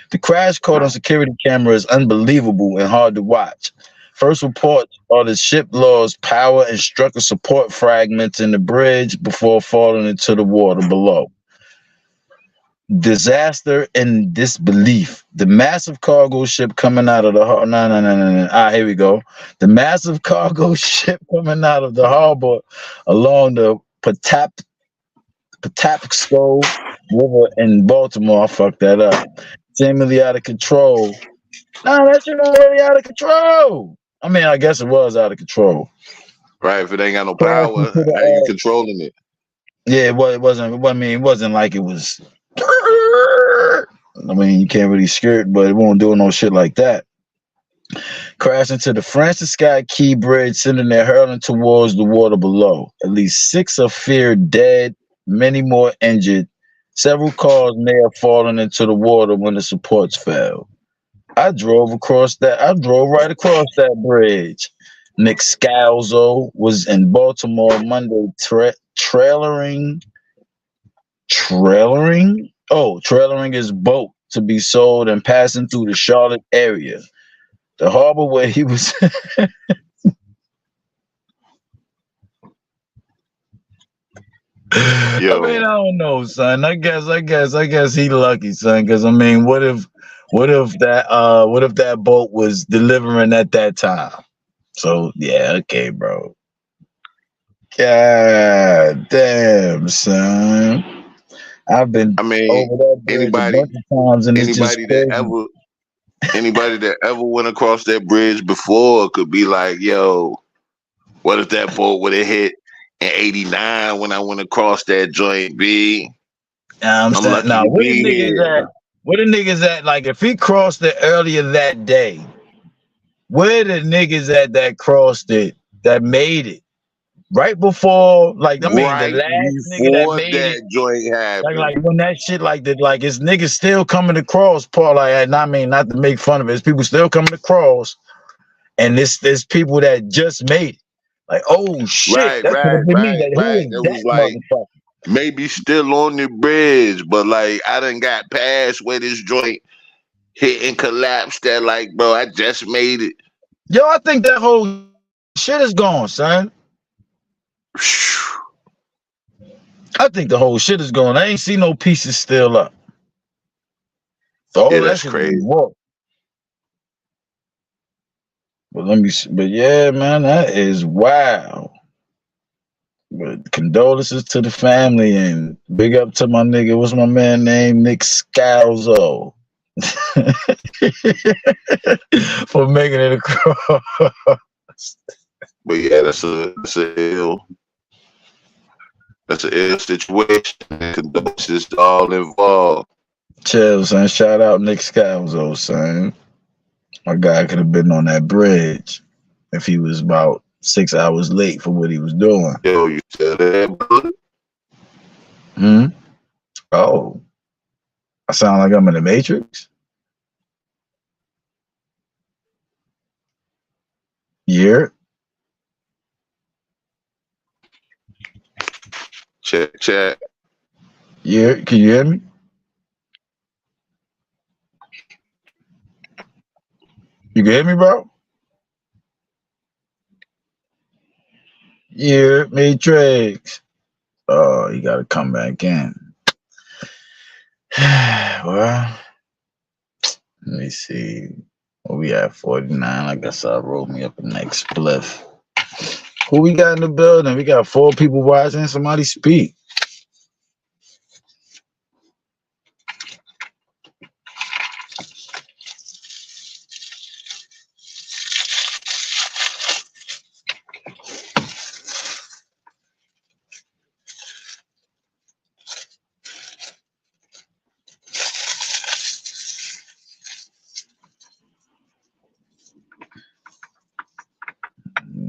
The crash caught on security camera is unbelievable and hard to watch. First reports are the ship lost power and struck a support fragment in the bridge before falling into the water below. Disaster and disbelief. The massive cargo ship coming out of the no. Ah, here we go. The massive cargo ship coming out of the harbor along the Patapsco River in Baltimore. I fucked that up. Seemingly out of control. Nah, that shit already out of control. I mean, I guess it was out of control. Right, if it ain't got no Crashed power, into how you the, controlling it? yeah, well, it wasn't. I mean, it wasn't like it was. I mean, you can't really skirt, but it won't do no shit like that. Crashed into the Francis Scott Key Bridge, sending it hurling towards the water below. At least 6 are feared dead, many more injured. Several cars may have fallen into the water when the supports fell. I drove right across that bridge. Nick Scalzo was in Baltimore Monday, trailering his boat to be sold and passing through the Charlotte area. The harbor where he was. I mean, I don't know, son. I guess he lucky, son. Because I mean, what if that boat was delivering at that time? So yeah, okay, bro. God damn, son. I've been I mean, over that bridge a anybody bunch of times, and it's just anybody that crazy. ever went across that bridge before could be like, yo, what if that boat would have hit in '89 when I went across that joint? B, I'm I'm saying, lucky now to where the be niggas here. at? Where the niggas at? Like, if he crossed it earlier that day, where the niggas at that crossed it, that made it? Right before, like, I mean, the Right last nigga that before made it, that joint happened. like when that shit, like it's niggas still coming across, Paul. Like, and I mean, not to make fun of it, it's people still coming across, and there's people that just made it. Like, oh shit, Right, that could have right, been me. right, Like, who right. is It that was like motherfucker? maybe still on the bridge, but like I done got past where this joint hit and collapsed. That like, bro, I just made it. Yo, I think that whole shit is gone, son. I think the whole shit is gone. I ain't see no pieces still up. So all Yeah, of that that's shit crazy. is warped. But let me see. But yeah, man, that is wild. But condolences to the family and big up to my nigga. What's my man name? Nick Scalzo. For making it across. But yeah, that's an ill situation. Condolences to all involved. Chill, son. Shout out Nick Scalzo, son. My guy could have been on that bridge if he was about 6 hours late for what he was doing. Yo, you still there, brother? Oh, I sound like I'm in the Matrix. Yeah. Check. Yeah. Can you hear me? You can hear me, bro? Yeah, Matrix. Oh, you gotta come back in. Well, let me see. We at 49. I guess I'll roll me up the next spliff. Who we got in the building? We got 4 people watching. Somebody speak.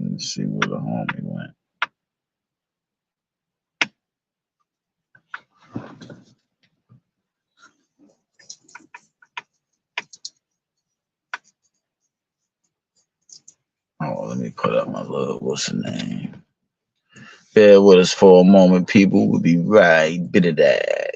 Let's see where the homie went. Oh, let me put up my little, what's the name? Bear with us for a moment, people. We'll be right bit of that.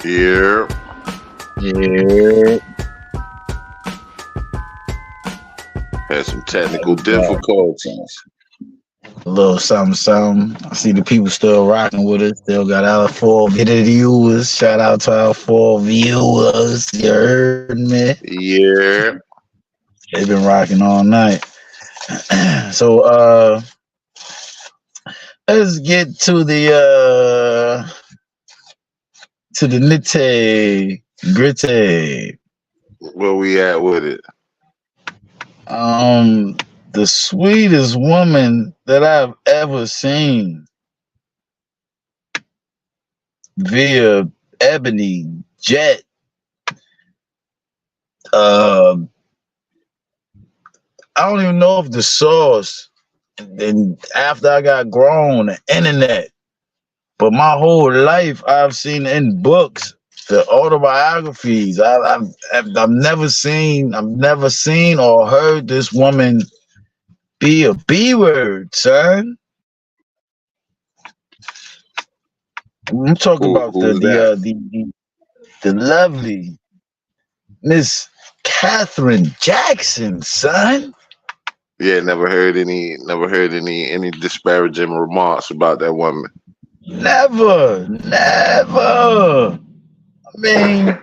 Yeah. Yeah. Had some technical difficulties. A little something. I see the people still rocking with us. Still got our 4 viewers. Shout out to our 4 viewers. You heard me? Yeah. They've been rocking all night. So let's get to the nitty gritty. Where we at with it? The sweetest woman that I've ever seen via Ebony Jet. I don't even know if the source. And after I got grown, the internet. But my whole life, I've seen in books, the autobiographies. I've never seen or heard this woman be a B word, son. I'm talking about the lovely Miss Katherine Jackson, son. Yeah, never heard any disparaging remarks about that woman. Never. I mean,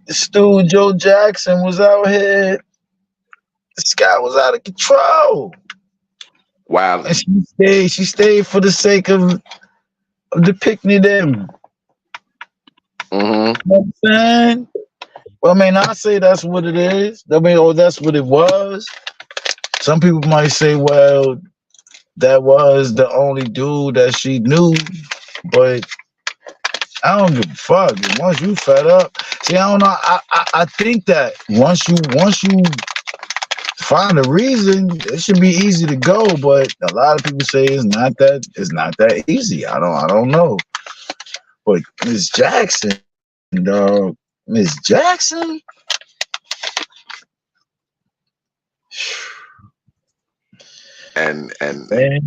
Stu Joe Jackson was out here. The sky was out of control. Wow. And she stayed for the sake of depicting them. Mm-hmm. You know what I'm saying? Well, I mean, I say that's what it is. I mean, that's what it was. Some people might say, well, that was the only dude that she knew, but I don't give a fuck. Once you fed up, see, I don't know. I think that once you find a reason, it should be easy to go. But a lot of people say it's not that easy. I don't know. But Miss Jackson, dog, Miss Jackson. And Man.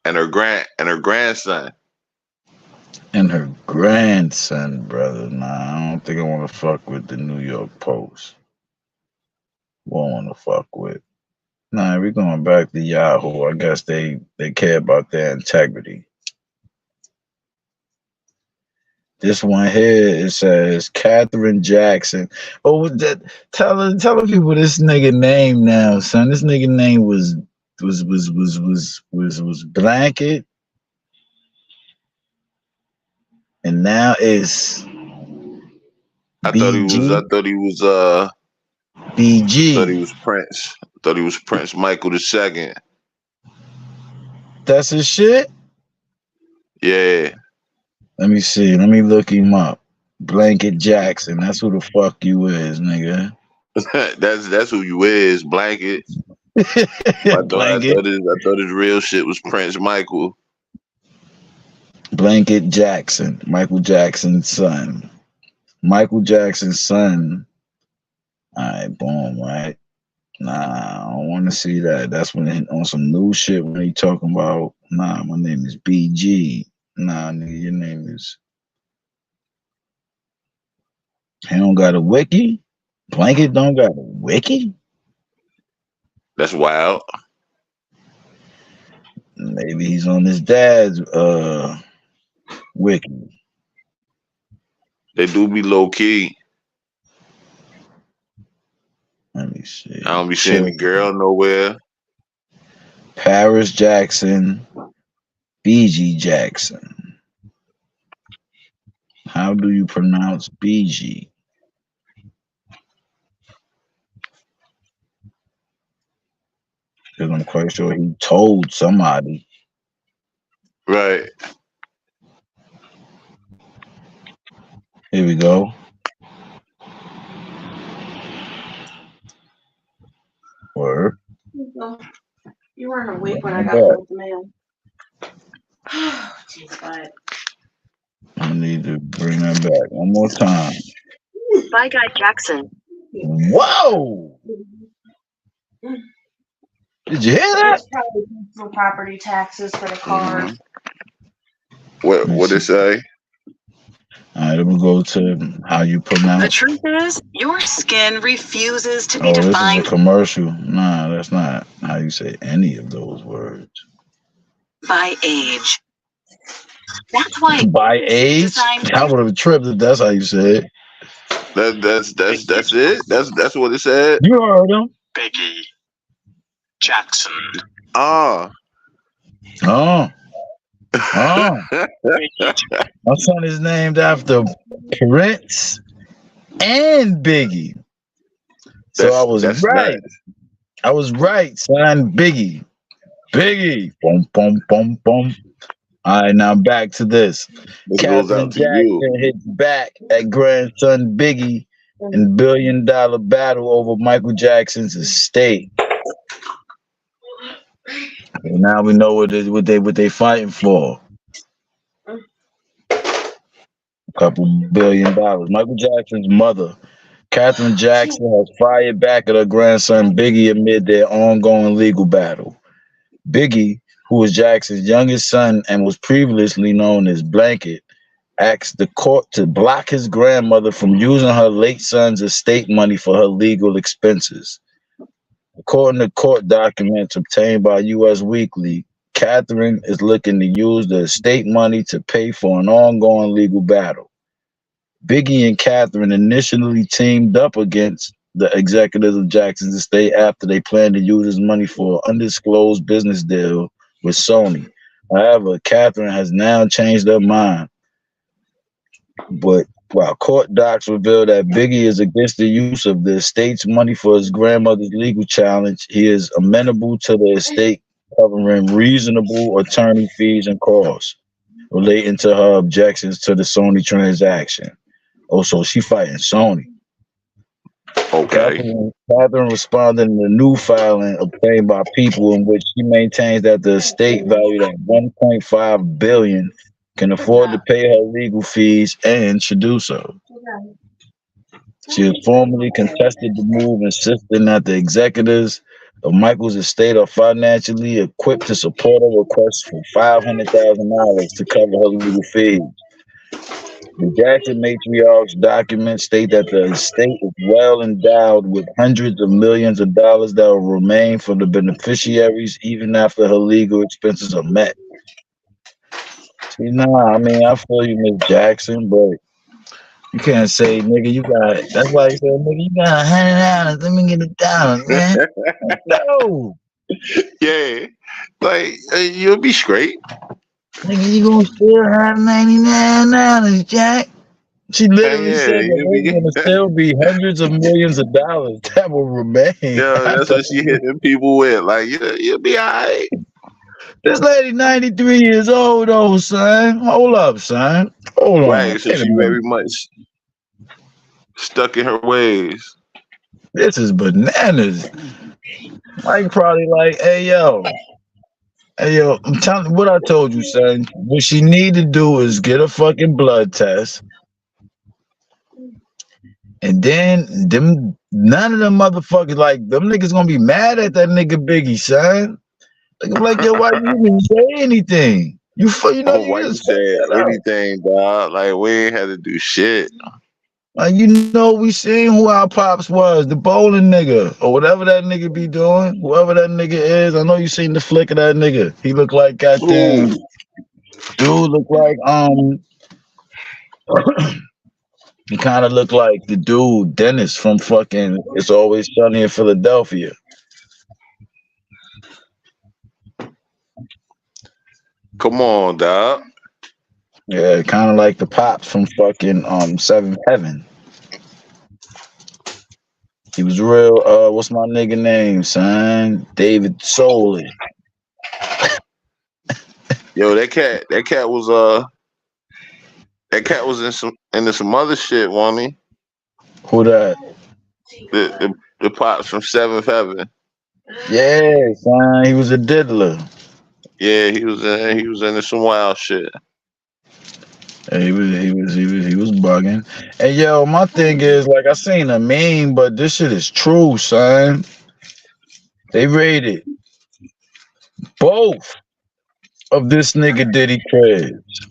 and her grandson. And her grandson, brother. Nah, I don't think I want to fuck with the New York Post. Won't want to fuck with. Nah, we're going back to Yahoo. I guess they care about their integrity. This one here, it says Katherine Jackson. Oh, tell people this nigga name now, son. This nigga name was Blanket, and now it's I thought he was BG. Prince. I thought he was Prince Michael II. That's his shit? Yeah. Let me see. Let me look him up. Blanket Jackson. That's who the fuck you is, nigga. that's who you is, Blanket. Blanket. I thought his real shit was Prince Michael. Blanket Jackson. Michael Jackson's son. Michael Jackson's son. Alright, boom, right? Nah, I don't want to see that. That's when on some new shit when he talking about, nah, my name is Bigi. Nah, nigga, your name is. He don't got a wiki? Blanket don't got a wiki? That's wild. Maybe he's on his dad's wiki. They do be low key. Let me see. I don't be seeing the girl nowhere. Paris Jackson, Bigi Jackson. How do you pronounce Bigi? Because I'm quite sure he told somebody. Right. Here we go. Word. You weren't awake when I got home with the mail. Jeez, but I need to bring that back one more time. Bye, Guy Jackson. Whoa! Did you hear that? it's probably some property taxes for the car. Mm-hmm. What it say? All right, let me go to how you pronounce. The truth is, your skin refuses to be Oh, this is defined a commercial. Nah, that's not how you say any of those words. by age. That's why By age? designed I would have tripped if that's how you said it. That's it. That's what it said. You heard him. Bigi Jackson. Ah. Oh. Oh. My son is named after Prince and Biggie. So I was right. Nice. I was right, son. Biggie. Biggie. Boom, boom, boom, boom. All right, now back to this. This goes Katherine out to you. Jackson hits back at grandson Biggie in billion-dollar battle over Michael Jackson's estate. And now we know what they fighting for. A couple $1 billion. Michael Jackson's mother, Katherine Jackson, has fired back at her grandson Biggie amid their ongoing legal battle. Biggie, who was Jackson's youngest son and was previously known as Blanket, asked the court to block his grandmother from using her late son's estate money for her legal expenses. According to court documents obtained by U.S. Weekly, Katherine is looking to use the estate money to pay for an ongoing legal battle. Biggie and Katherine initially teamed up against the executors of Jackson's estate after they planned to use his money for an undisclosed business deal with Sony. However, Katherine has now changed her mind. But while court docs reveal that Biggie is against the use of the estate's money for his grandmother's legal challenge, he is amenable to the estate covering reasonable attorney fees and costs relating to her objections to the Sony transaction. Oh, so she fighting Sony. Okay. Katherine responded in a new filing obtained by People in which she maintains that the estate valued at $1.5 billion can afford to pay her legal fees and should do so. She has formally contested the move, insisting that the executors of Michael's estate are financially equipped to support a request for $500,000 to cover her legal fees. The Jackson matriarch's documents state that the estate is well endowed with hundreds of millions of dollars that will remain for the beneficiaries even after her legal expenses are met. See, nah, I mean, I feel you, Miss Jackson, but you can't say, nigga, you got, that's why you said, nigga, you got $100, let me get $1, man. No. Yeah. Like, you'll be straight. Nigga, you gonna still have $99, Jack? She literally said that there's gonna still be hundreds of millions of dollars that will remain. Yeah, that's what she hitting people with. Like, you'll be all right. This lady 93 years old, though, son. Hold up, son. Hold on. Right, so Wait a she minute. very much stuck in her ways. This is bananas. Mike probably like, hey, yo, I'm telling you what I told you, son. What she need to do is get a fucking blood test. And then none of them motherfuckers, like, them niggas gonna be mad at that nigga Biggie, son. Like, I'm like, yo, why you even say anything? You know, Oh, you why you just fucked said that up. anything, dog? Like we ain't had to do shit. Like, you know, we seen who our pops was, the bowling nigga, or whatever that nigga be doing, whoever that nigga is. I know you seen the flick of that nigga. He look like goddamn, Ooh, dude look like, he kind of looked like the dude, Dennis from fucking It's Always Sunny in Philadelphia. come on, dog. Yeah, kind of like the pops from fucking Seventh Heaven. He was real. What's my nigga name, son? David Soley. Yo, that cat was into some other shit, wasn't he? Who that? The pops from Seventh Heaven. Yeah, son. He was a diddler. Yeah, he was into some wild shit. Yeah, he was bugging. And yo, my thing is, like, I seen a meme, but this shit is true, son. They raided both of this nigga Diddy cribs.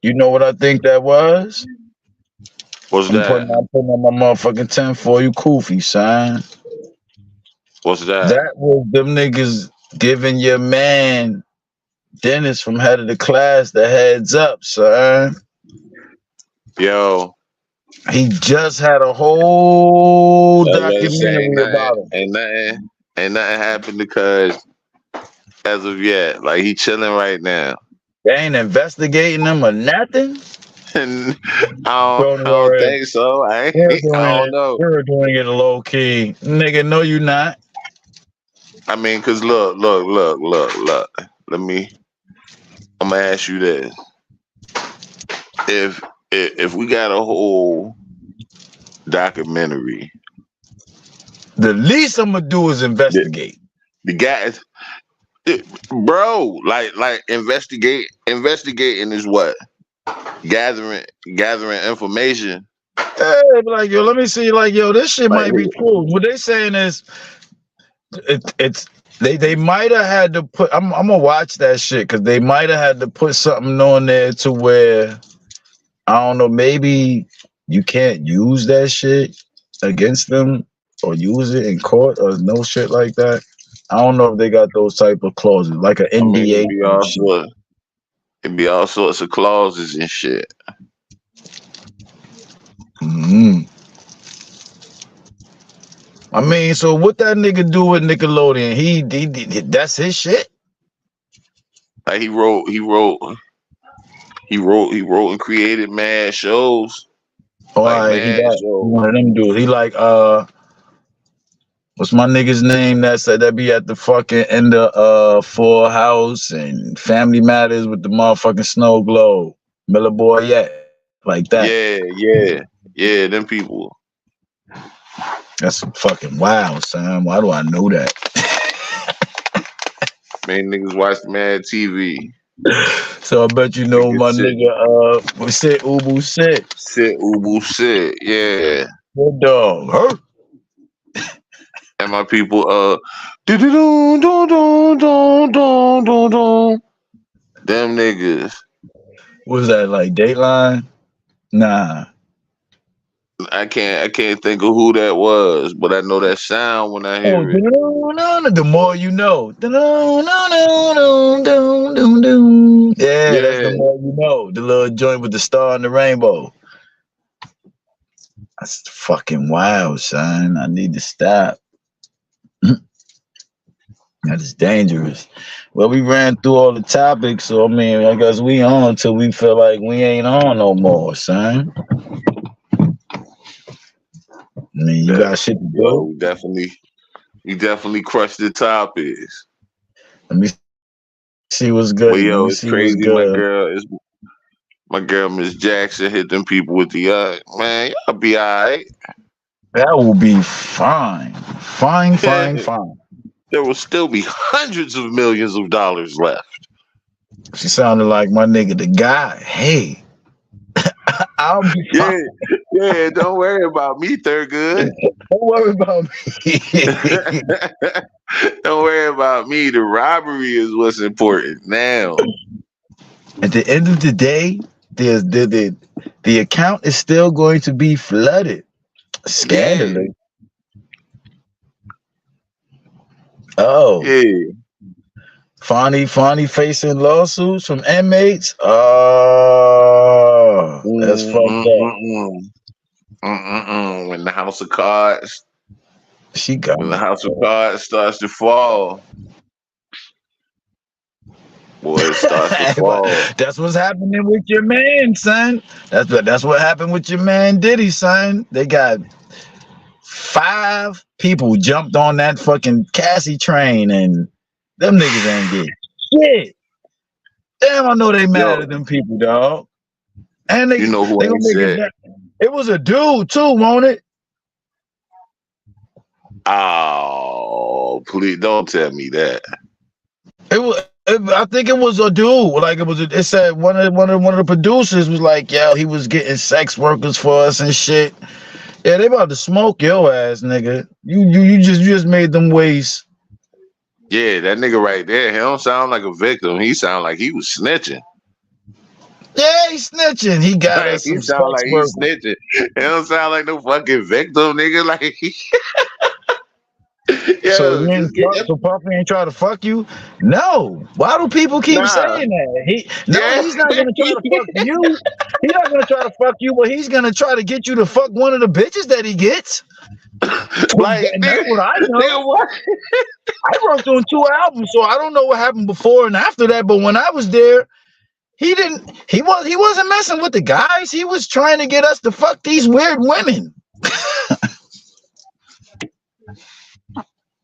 You know what I think that was? What's that? I'm putting on my motherfucking 10 for you, Koofy, son. What's that? That was them niggas giving your man Dennis from Head of the Class the heads up, son. Yo, He just had a whole say documentary about him. ain't nothing happened because as of yet, like he chilling right now. They ain't investigating him or nothing. And Don't I don't worry. think so. I We're doing don't it. know. We're doing it low key. Nigga, no you not. I mean, cause look. I'm gonna ask you this: if we got a whole documentary, The least I'm gonna do is the, investigate. the guys, bro, like investigating is what gathering information. Hey, be like, yo, let me see. Like, yo, this shit Like might be true. What they saying is, it's they might have had to put. I'm gonna watch that shit because they might have had to put something on there to where I don't know. Maybe you can't use that shit against them or use it in court or no shit like that. I don't know if they got those type of clauses like an I mean, NDA. it'd be all sorts of clauses and shit. Mm-hmm. I mean, so what that nigga do with Nickelodeon? He that's his shit. Like he wrote and created mad shows. Oh, Like all right, he mad got shows. one of them dudes. He like what's my nigga's name that said that be at the fucking end of Full House and Family Matters with the motherfucking snow globe. Miller Boy, yeah, like that. Yeah, them people. That's fucking wild, son. Why do I know that? Man, niggas watch mad TV. So I bet you know my nigga we said Ubu sit. Sit Ubu sit, yeah. Good dog. Huh? And my people them niggas. Was that like Dateline? Nah. I can't think of who that was, but I know that sound when I Oh, hear it. the more you know. Yeah, that's the Yeah. more you know. The little joint with the star and the rainbow. That's fucking wild, son. I need to stop. That is dangerous. Well, we ran through all the topics, so I mean, I guess we on until we feel like we ain't on no more, son. I mean, you got shit to do. Yo, you definitely crushed the topics. Let me see what's But good. Let yo, me it's see what's crazy. good. My girl Miss Jackson hit them people with the man. Y'all be alright. That will be fine. Fine, fine, fine. There will still be hundreds of millions of dollars left. She sounded like my nigga, the guy. Hey, I'll be fine. Yeah. Don't worry about me, Thurgood. Don't worry about me. Don't worry about me. The robbery is what's important now. At the end of the day, the account is still going to be flooded. Scandalous. Oh, Yeah. Fonny facing lawsuits from inmates. Oh, that's fucked up. When the house of cards, She got when the house of cards starts to fall, boy, it starts to fall. That's what's happening with your man, son. That's what happened with your man Diddy, son. They got 5 people jumped on that fucking Cassie train, and them niggas ain't get shit. Damn, I know they mad at them people, dog. And they You know who gonna ain't make said? it. It was a dude too, won't it? Oh, please don't tell me that. I think it was a dude. Like it said one of the producers was like, "Yo, he was getting sex workers for us and shit." Yeah, they about to smoke your ass, nigga. You just made them waste. Yeah, that nigga right there, he don't sound like a victim. He sound like he was snitching. Yeah, he's snitching. He got us He some sound sex like he's workers. snitching. He don't sound like no fucking victim, nigga. Like, So yo, just get that. so Puffy ain't try to fuck you? No. Why do people keep Nah. saying that? Yeah. He's not gonna try to fuck you. He's not gonna try to fuck you, but he's gonna try to get you to fuck one of the bitches that he gets. Like, And that's what I know. nigga, what? I worked on 2 albums, so I don't know what happened before and after that. But when I was there, he wasn't messing with the guys. He was trying to get us to fuck these weird women.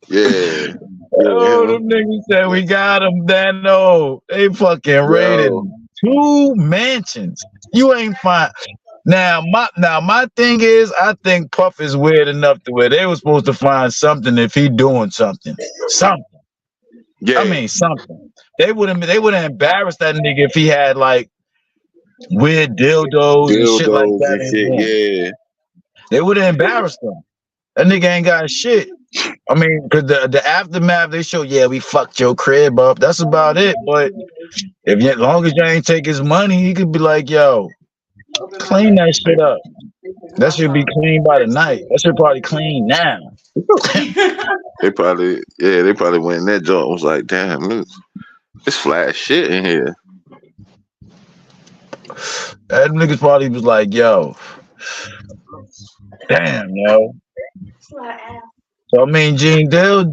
Yeah. Oh, them niggas said we got them. No, they fucking raided 2 mansions. You ain't fine. Now my thing is, I think Puff is weird enough to where they were supposed to find something if he doing something. Yeah. I mean something. They would have embarrassed that nigga if he had like weird dildos and shit like that. And shit, yeah. They would have embarrassed him. That nigga ain't got shit. I mean, cause the aftermath they show, yeah, we fucked your crib up. That's about it. But as long as you ain't take his money, he could be like, yo, clean that shit up. That should be clean by the night. That should probably clean now. They probably went in that joint and was like, damn, look, it's flat shit in here. That niggas probably was like, yo, damn, yo. So I mean, Gene Dale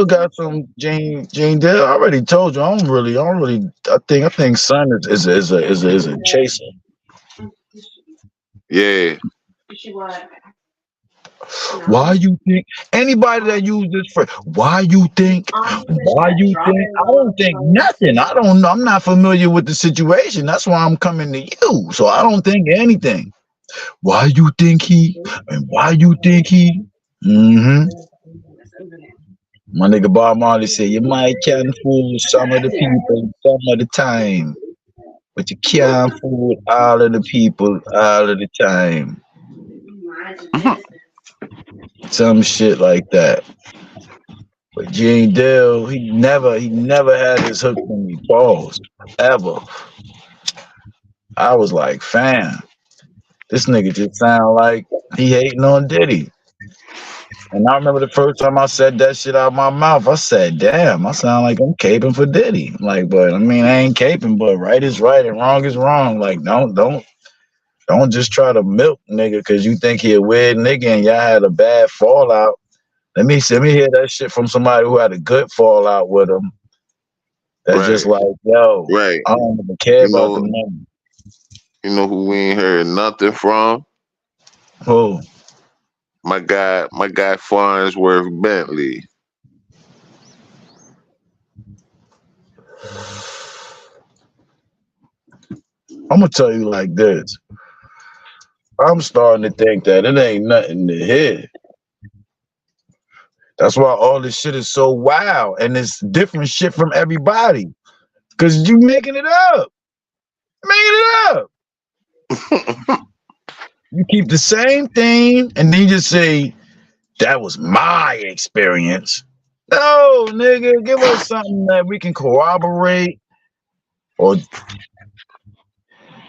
got some Gene Dale. I already told you. I don't really. I think Son is a chaser. Yeah. Why you think anybody that used this phrase? Why you think? I don't think nothing. I don't know. I'm not familiar with the situation. That's why I'm coming to you. So I don't think anything. Why you think he? And why you think he? Mm-hmm. My nigga Bob Marley said, you might can fool some of the people some of the time, but you can't fool all of the people all of the time. Some shit like that. But Gene Dale, he never had his hook from me. Pause. Ever. I was like, fam, this nigga just sound like he hating on Diddy. And I remember the first time I said that shit out of my mouth, I said, damn, I sound like I'm caping for Diddy. Like, but I mean, I ain't caping, but right is right and wrong is wrong. Like, don't just try to milk nigga because you think he a weird nigga and y'all had a bad fallout. Let me hear that shit from somebody who had a good fallout with him. That's just like, yo, I don't even care about the money. You know who we ain't heard nothing from? Who? My guy Farnsworth Bentley. I'm gonna tell you like this. I'm starting to think that it ain't nothing to hear. That's why all this shit is so wild and it's different shit from everybody. Cause you making it up. Making it up. You keep the same thing and then you just say, that was my experience. No, nigga, give us something that we can corroborate. Or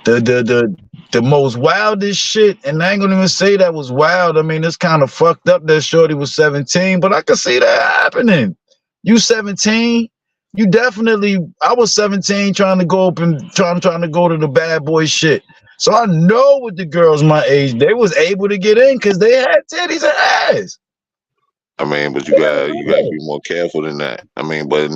the most wildest shit, and I ain't gonna even say that was wild. I mean, it's kind of fucked up that shorty was 17, but I can see that happening. You 17, you definitely. I was 17 trying to go up and trying to go to the bad boy shit. So I know with the girls my age, they was able to get in because they had titties and ass. I mean, but you gotta be more careful than that. I mean, but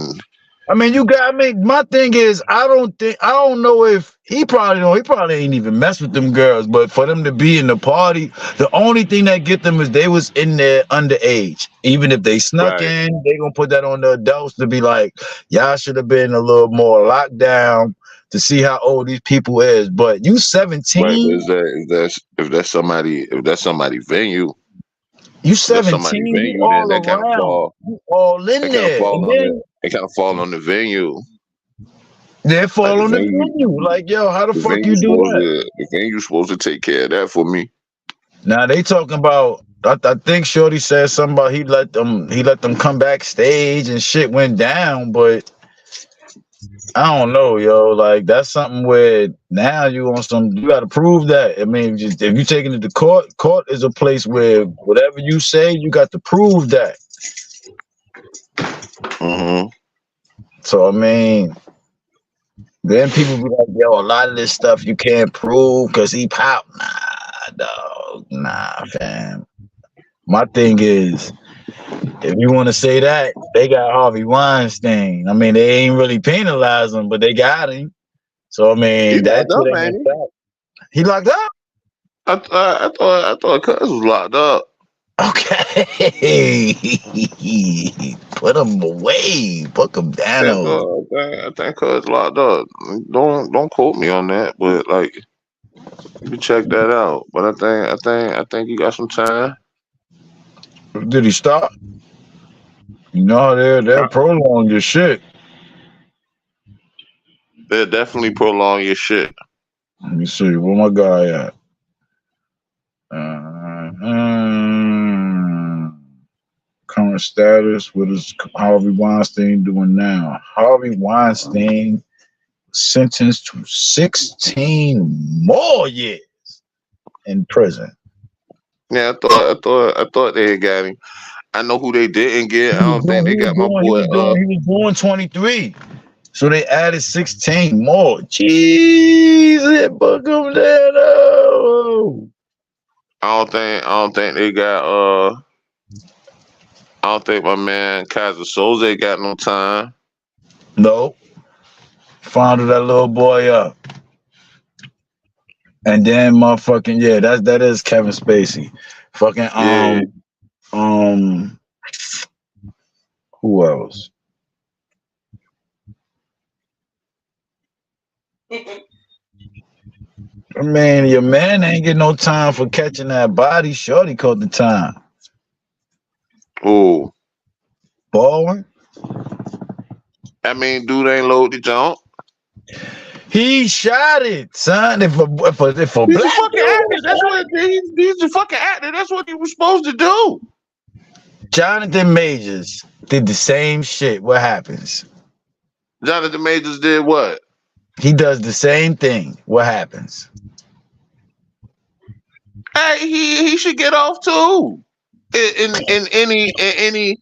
my thing is, I don't know if he probably ain't even mess with them girls, but for them to be in the party, the only thing that get them is they was in there underage. Even if they snuck in, they gonna put that on the adults to be like, y'all should have been a little more locked down to see how old these people is. But you 17, right? If that's somebody venue. You 17, you all that kind of fall. You all in there. They kind of fall on the venue. They fall on the venue. Like, yo, how the fuck you do that? The venue's supposed to take care of that for me. Now they talking about. I think Shorty said something about he let them come backstage and shit went down, but I don't know, yo. Like that's something where now you got to prove that. I mean, just if you taking it to court is a place where whatever you say, you got to prove that. Mm-hmm. So I mean, then people be like, yo, a lot of this stuff you can't prove because he popped. Nah, dog. Nah, fam. My thing is, if you want to say that, they got Harvey Weinstein. I mean, they ain't really penalized him, but they got him. So I mean, that's what they messed up. He locked up? I thought Cuz was locked up. Okay. Put him away. Put him down. I think Cuz locked up. Don't quote me on that, but like you can check that out. But I think he got some time. Did he stop? No, they're prolong your shit. They'll definitely prolong your shit. Let me see. Where my guy at? Current status. What is Harvey Weinstein doing now? Harvey Weinstein sentenced to 16 more years in prison. Yeah, I thought they had got him. I know who they didn't get. I don't think they got my boy. He was born 23. So they added 16 more. Jeez, book him down. I don't think they got I don't think my man Kaiser Soze got no time. No. Fondled that little boy up. And then motherfucking that is Kevin Spacey. Fucking who else? I mean, your man ain't get no time for catching that body. Shorty caught the time. Oh, Baldwin. I mean, dude ain't load the jump. He shot it, son. If a black fucking actor, that's what he's a fucking actor. That's what he was supposed to do. Jonathan Majors did the same shit. What happens? Jonathan Majors did what? He does the same thing. What happens? Hey, he should get off too. In any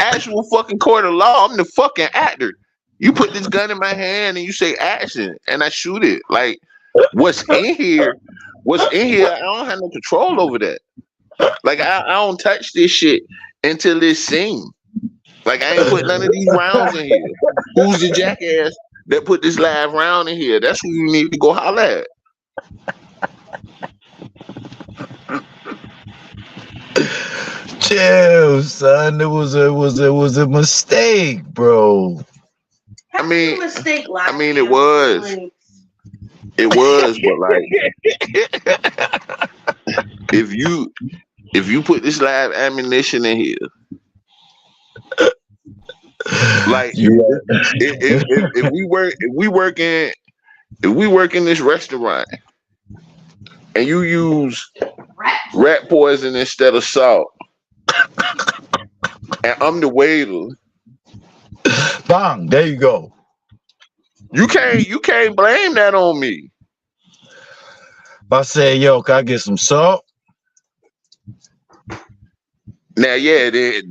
actual fucking court of law, I'm the fucking actor. You put this gun in my hand and you say action, and I shoot it. Like what's in here? I don't have no control over that. Like I don't touch this shit until it's seen. Like I ain't put none of these rounds in here. Who's the jackass that put this live round in here? That's who you need to go holler at. Chill, son. It was a mistake, bro. I mean, mistake I mean, it was, but like, if you put this live ammunition in here, like, if we work in this restaurant and you use rat poison instead of salt, and I'm the waiter, bang, there you go. you can't blame that on me. If I say, yo, can I get some salt? Now, yeah, then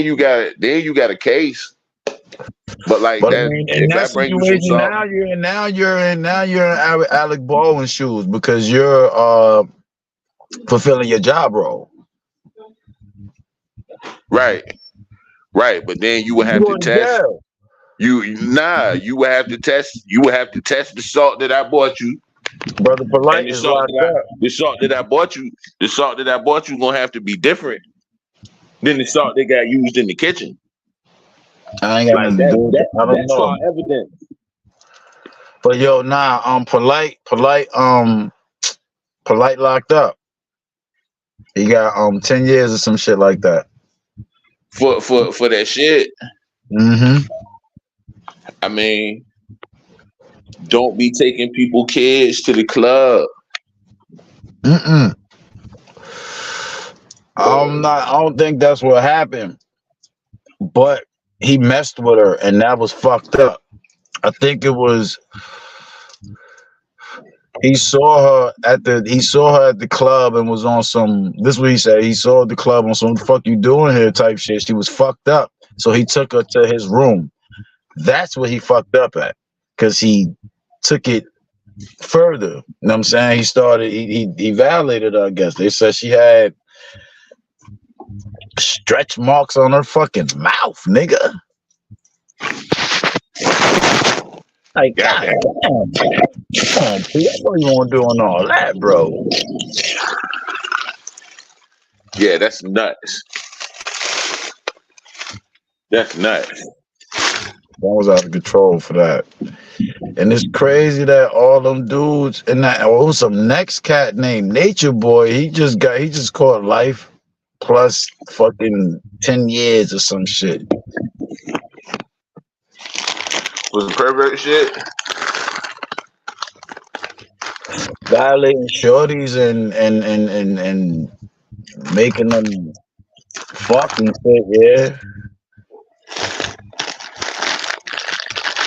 you got a case. But like But that, I mean, in if that I bring you some situation, salt, now you're in Alec Baldwin shoes because you're fulfilling your job role. right. But then you would have to test. You would have to test. You would have to test the salt that I bought you. Brother Polite And the is salt locked that up. the salt that I bought you gonna have to be different than the salt that got used in the kitchen. I ain't got Like nothing to do with it. I don't that's know. all evidence. But yo, Polite locked up. He got 10 years or some shit like that. For that shit. Mm-hmm. I mean, don't be taking people kids to the club. I don't think that's what happened. But he messed with her and that was fucked up. I think it was he saw her at the club and was on some, this is what he said, he saw the club on some what the fuck you doing here type shit. She was fucked up. So he took her to his room. That's what he fucked up at. Cause he took it further. You know what I'm saying? He violated her, I guess. They said she had stretch marks on her fucking mouth, nigga. Like, God damn. Come on, P. I know you want doing all that, bro. Yeah, that's nuts. That's nuts. That was out of control for that. And it's crazy that all them dudes and that was some next cat named Nature Boy. He just caught life plus fucking 10 years or some shit. Was the pervert shit? Violating shorties and making them fucking shit, yeah.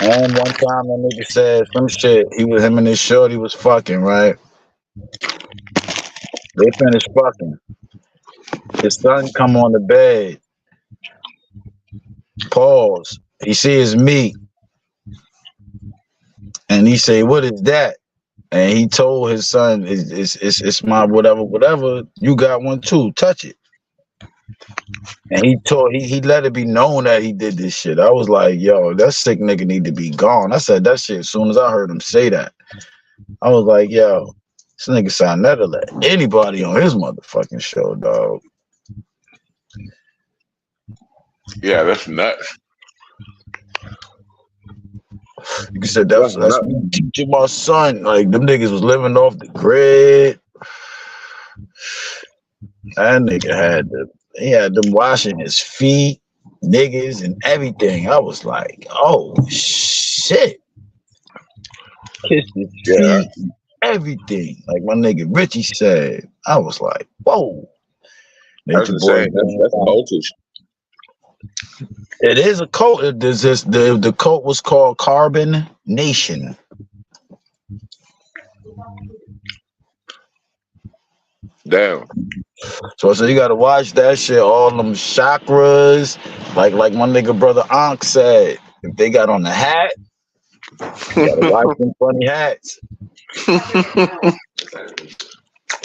And one time that nigga said some shit. Him and his shorty was fucking, right? They finished fucking. His son come on the bed. Pause. He see his meat. And he say, "What is that?" And he told his son, "It's my whatever. You got one too. Touch it." And he let it be known that he did this shit. I was like, yo, that sick nigga need to be gone. I said that shit as soon as I heard him say that. I was like, yo, this nigga sound never let anybody on his motherfucking show, dog. Yeah, that's nuts. You said that's me teaching my son. Like them niggas was living off the grid. That nigga he had them washing his feet, niggas, and everything. I was like, oh shit. Kiss his feet, everything. Like my nigga Richie said. I was like, whoa. That's insane. That's voltage. It is a cult. The cult was called Carbon Nation. Damn. So you gotta watch that shit. All them chakras, like my nigga brother Ankh said, if they got on the hat, you gotta watch them funny hats.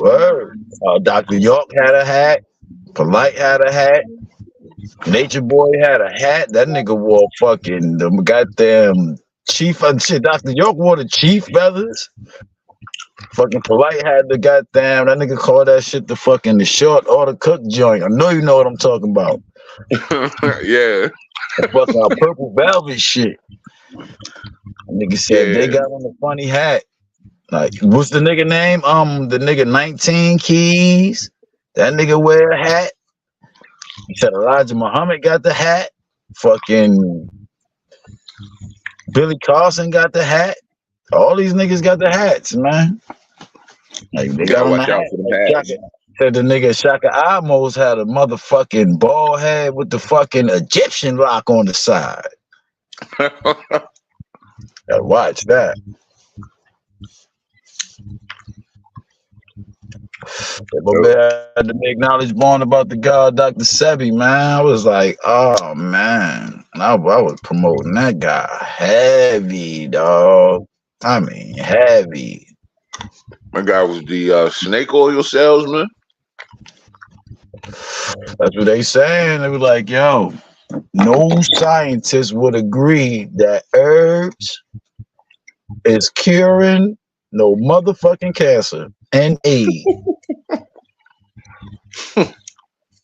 Word. Dr. York had a hat. Polite had a hat. Nature Boy had a hat. That nigga wore fucking the goddamn chief and shit. Dr. York wore the chief feathers. Fucking Polite had the goddamn that nigga called that shit the fucking the short order cook joint. I know you know what I'm talking about. Yeah, The fucking purple velvet shit. Nigga said they yeah. got on the funny hat. Like, what's the nigga name? The nigga 19 Keys. That nigga wear a hat. He said Elijah Muhammad got the hat. Fucking Billy Carson got the hat. All these niggas got the hats, man. Like they You got gotta on the watch out hat. for them Like hats. said the nigga Shaka almost had a motherfucking bald head with the fucking Egyptian lock on the side. Gotta watch that. But man, I had to make knowledge born about the god Dr. Sebi, man. I was like, oh man. I was promoting that guy heavy, dog. I mean heavy. My guy was the snake oil salesman. That's what they saying. They were like, yo, no scientist would agree that herbs is curing no motherfucking cancer and AIDS.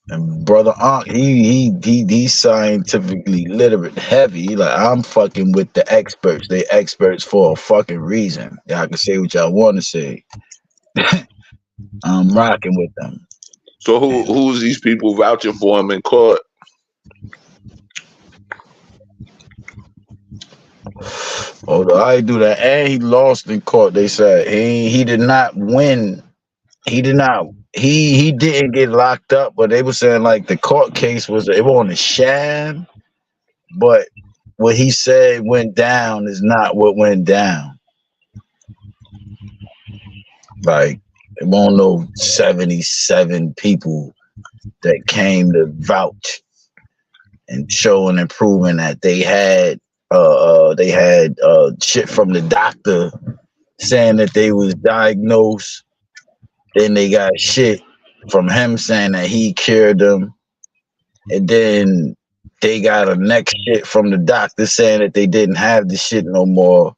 And brother Ankh, he's scientifically literate heavy. Like, I'm fucking with the experts. They experts for a fucking reason. Y'all can say what y'all want to say. I'm rocking with them. So who's these people vouching for him in court? Oh, I do that, and he lost in court. They said he did not win. He didn't get locked up, but they were saying like the court case was on a sham, but what he said went down is not what went down. Like, it won't know 77 people that came to vouch and showing and proving that they had shit from the doctor saying that they was diagnosed. Then they got shit from him saying that he cured them. And then they got a next shit from the doctor saying that they didn't have the shit no more.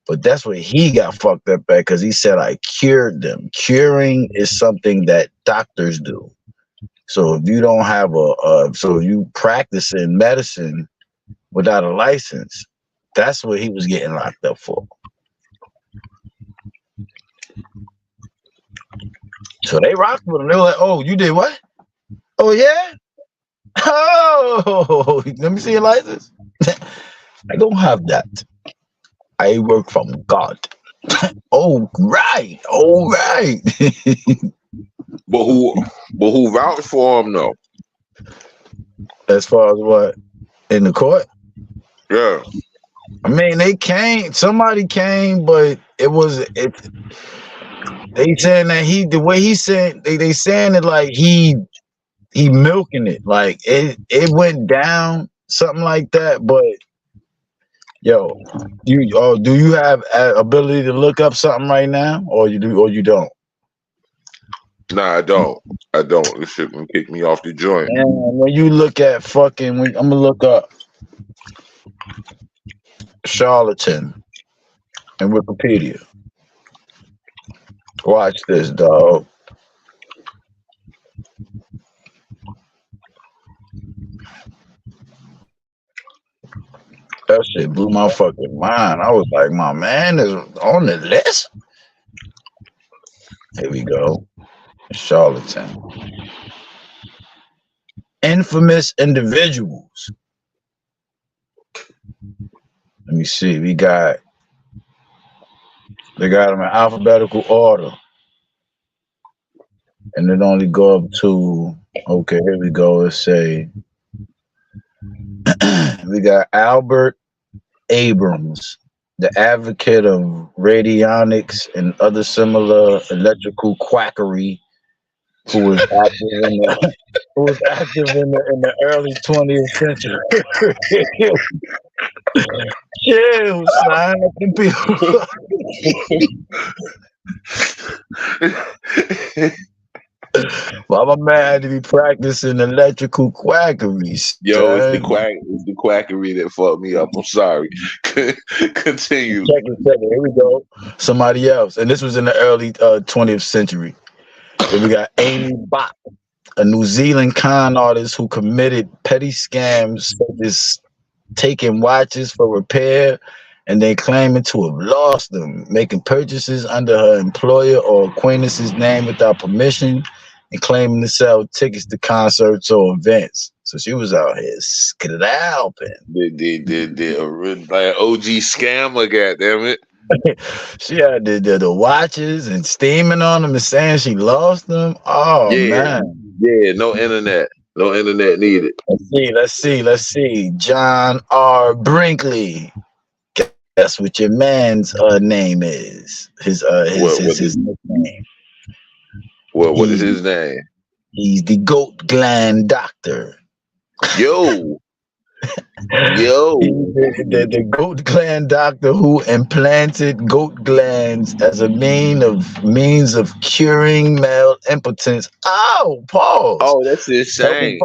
But that's what he got fucked up at, because he said, I cured them. Curing is something that doctors do. So if you don't have so you practicing medicine without a license, that's what he was getting locked up for. So they rocked with him. They were like, oh, you did what? Oh, yeah? Oh, let me see your license. I don't have that. I work from God. Oh, right. All right. But who vouched for him though? As far as what? In the court? Yeah. I mean, somebody came, but they saying that the way he said, they saying it like he milking it. Like it went down, something like that. But yo, do you have ability to look up something right now, or you do, or you don't? Nah, I don't. This shit can kick me off the joint. And when you look at I'm gonna look up charlatan in Wikipedia. Watch this, dog. That shit blew my fucking mind. I was like, my man is on the list. Here we go. Charlatan. Infamous individuals. Let me see. They got them in alphabetical order. And it only go up to, okay, here we go. Let's say we got Albert Abrams, the advocate of radionics and other similar electrical quackery, who was active in the early 20th century. Chill, son. Let them people. Well, my man had to be practicing electrical quackery, Yo, it's son. the quackery that fucked me up. I'm sorry. Continue. Check it. Here we go. Somebody else. And this was in the early 20th century. Then we got Amy Bach, a New Zealand con artist who committed petty scams such as taking watches for repair and then claiming to have lost them, making purchases under her employer or acquaintance's name without permission, and claiming to sell tickets to concerts or events. So she was out here scalping. Like OG scammer, goddammit. She had the watches and steaming on them and saying she lost them. Oh Yeah. man. Yeah, no internet. No internet needed. Let's see. John R. Brinkley. Guess what your man's name is. His nickname. What is his name? He's the goat gland doctor. Yo. The goat gland doctor who implanted goat glands as a means of curing male impotence. Oh, pause. Oh, that's insane.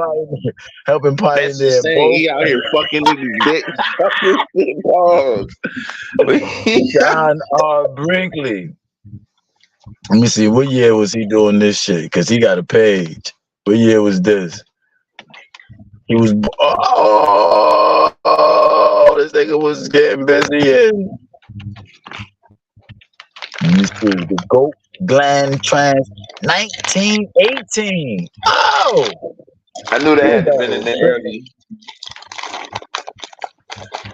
Helping That's pioneer insane. He out here fucking niggas dick. Pause. John R. Brinkley. Let me see. What year was he doing this shit? Because he got a page. What year was this? He was. Oh, this nigga was getting busy. Let me see. The goat gland trans 1918. Oh, I knew that had to been in there early.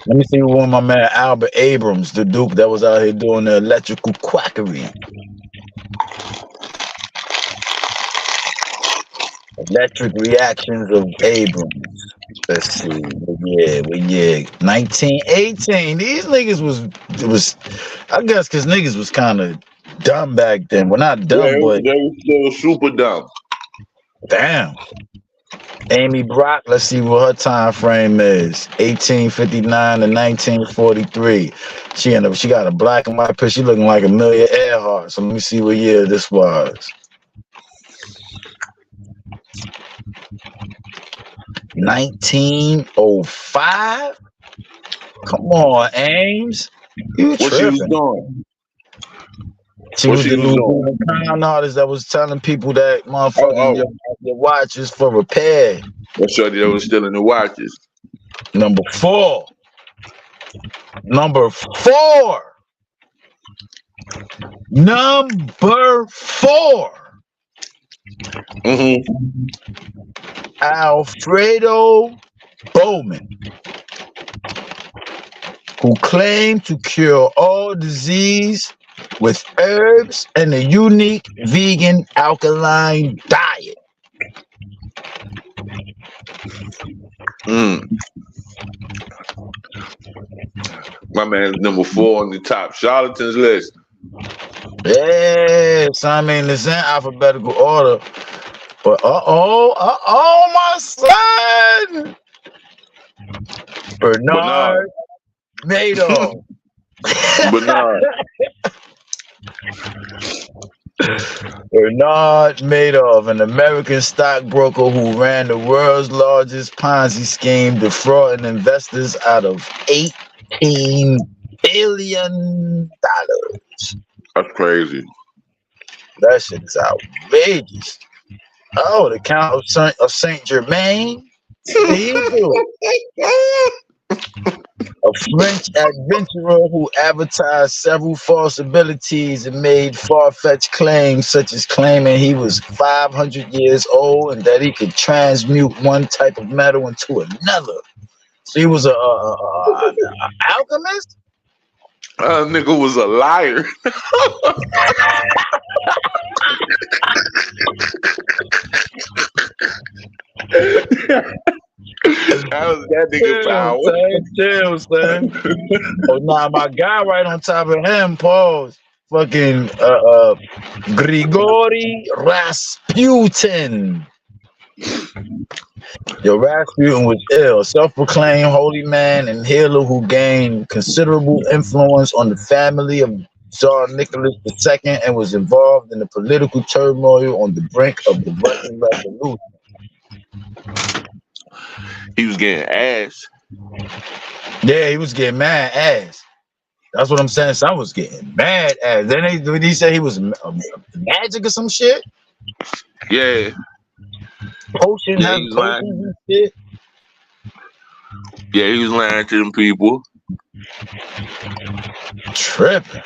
let me see one of my man Albert Abrams, the Duke that was out here doing the electrical quackery. Electric reactions of Abrams. Let's see. Yeah. 1918. These niggas was I guess because niggas was kind of dumb back then. Well, not dumb, but they were super dumb. damn. Amy Brock, let's see what her time frame is. 1859 to 1943. She got a black and white picture. She looking like Amelia Earhart. So let me see what year this was. 1905. Come on, Ames. You What she was tripping. doing? She was the new con artist that was telling people that motherfucking your watch is for repair. That shorty that was stealing the watches. Number four. Mm-hmm. Alfredo Bowman, who claimed to cure all disease with herbs and a unique vegan alkaline diet. My man's number 4 on the top charlatans list. Yeah, so I mean, it's in alphabetical order. But my son, Bernard Madoff. Bernard Madoff, an American stockbroker who ran the world's largest Ponzi scheme, defrauding investors out of $18 billion. That's crazy. That shit is outrageous. Oh, the Count of Saint Germain. A French adventurer who advertised several false abilities and made far-fetched claims, such as claiming he was 500 years old and that he could transmute one type of metal into another. So he was a alchemist? Nigga was a liar. How's that nigga power? Chill, son. Oh, nah, my guy right on top of him, pause. Fucking Grigory Rasputin. Yo, Rasputin was ill, self-proclaimed holy man and healer who gained considerable influence on the family of Tsar Nicholas II and was involved in the political turmoil on the brink of the Russian Revolution. He was getting ass. Yeah, he was getting mad ass. That's what I'm saying. Son was getting mad ass. Then he said he was magic or some shit. Yeah. Potion, Yeah, have he was potions lying. and shit. Yeah, he was lying to them people. Tripping.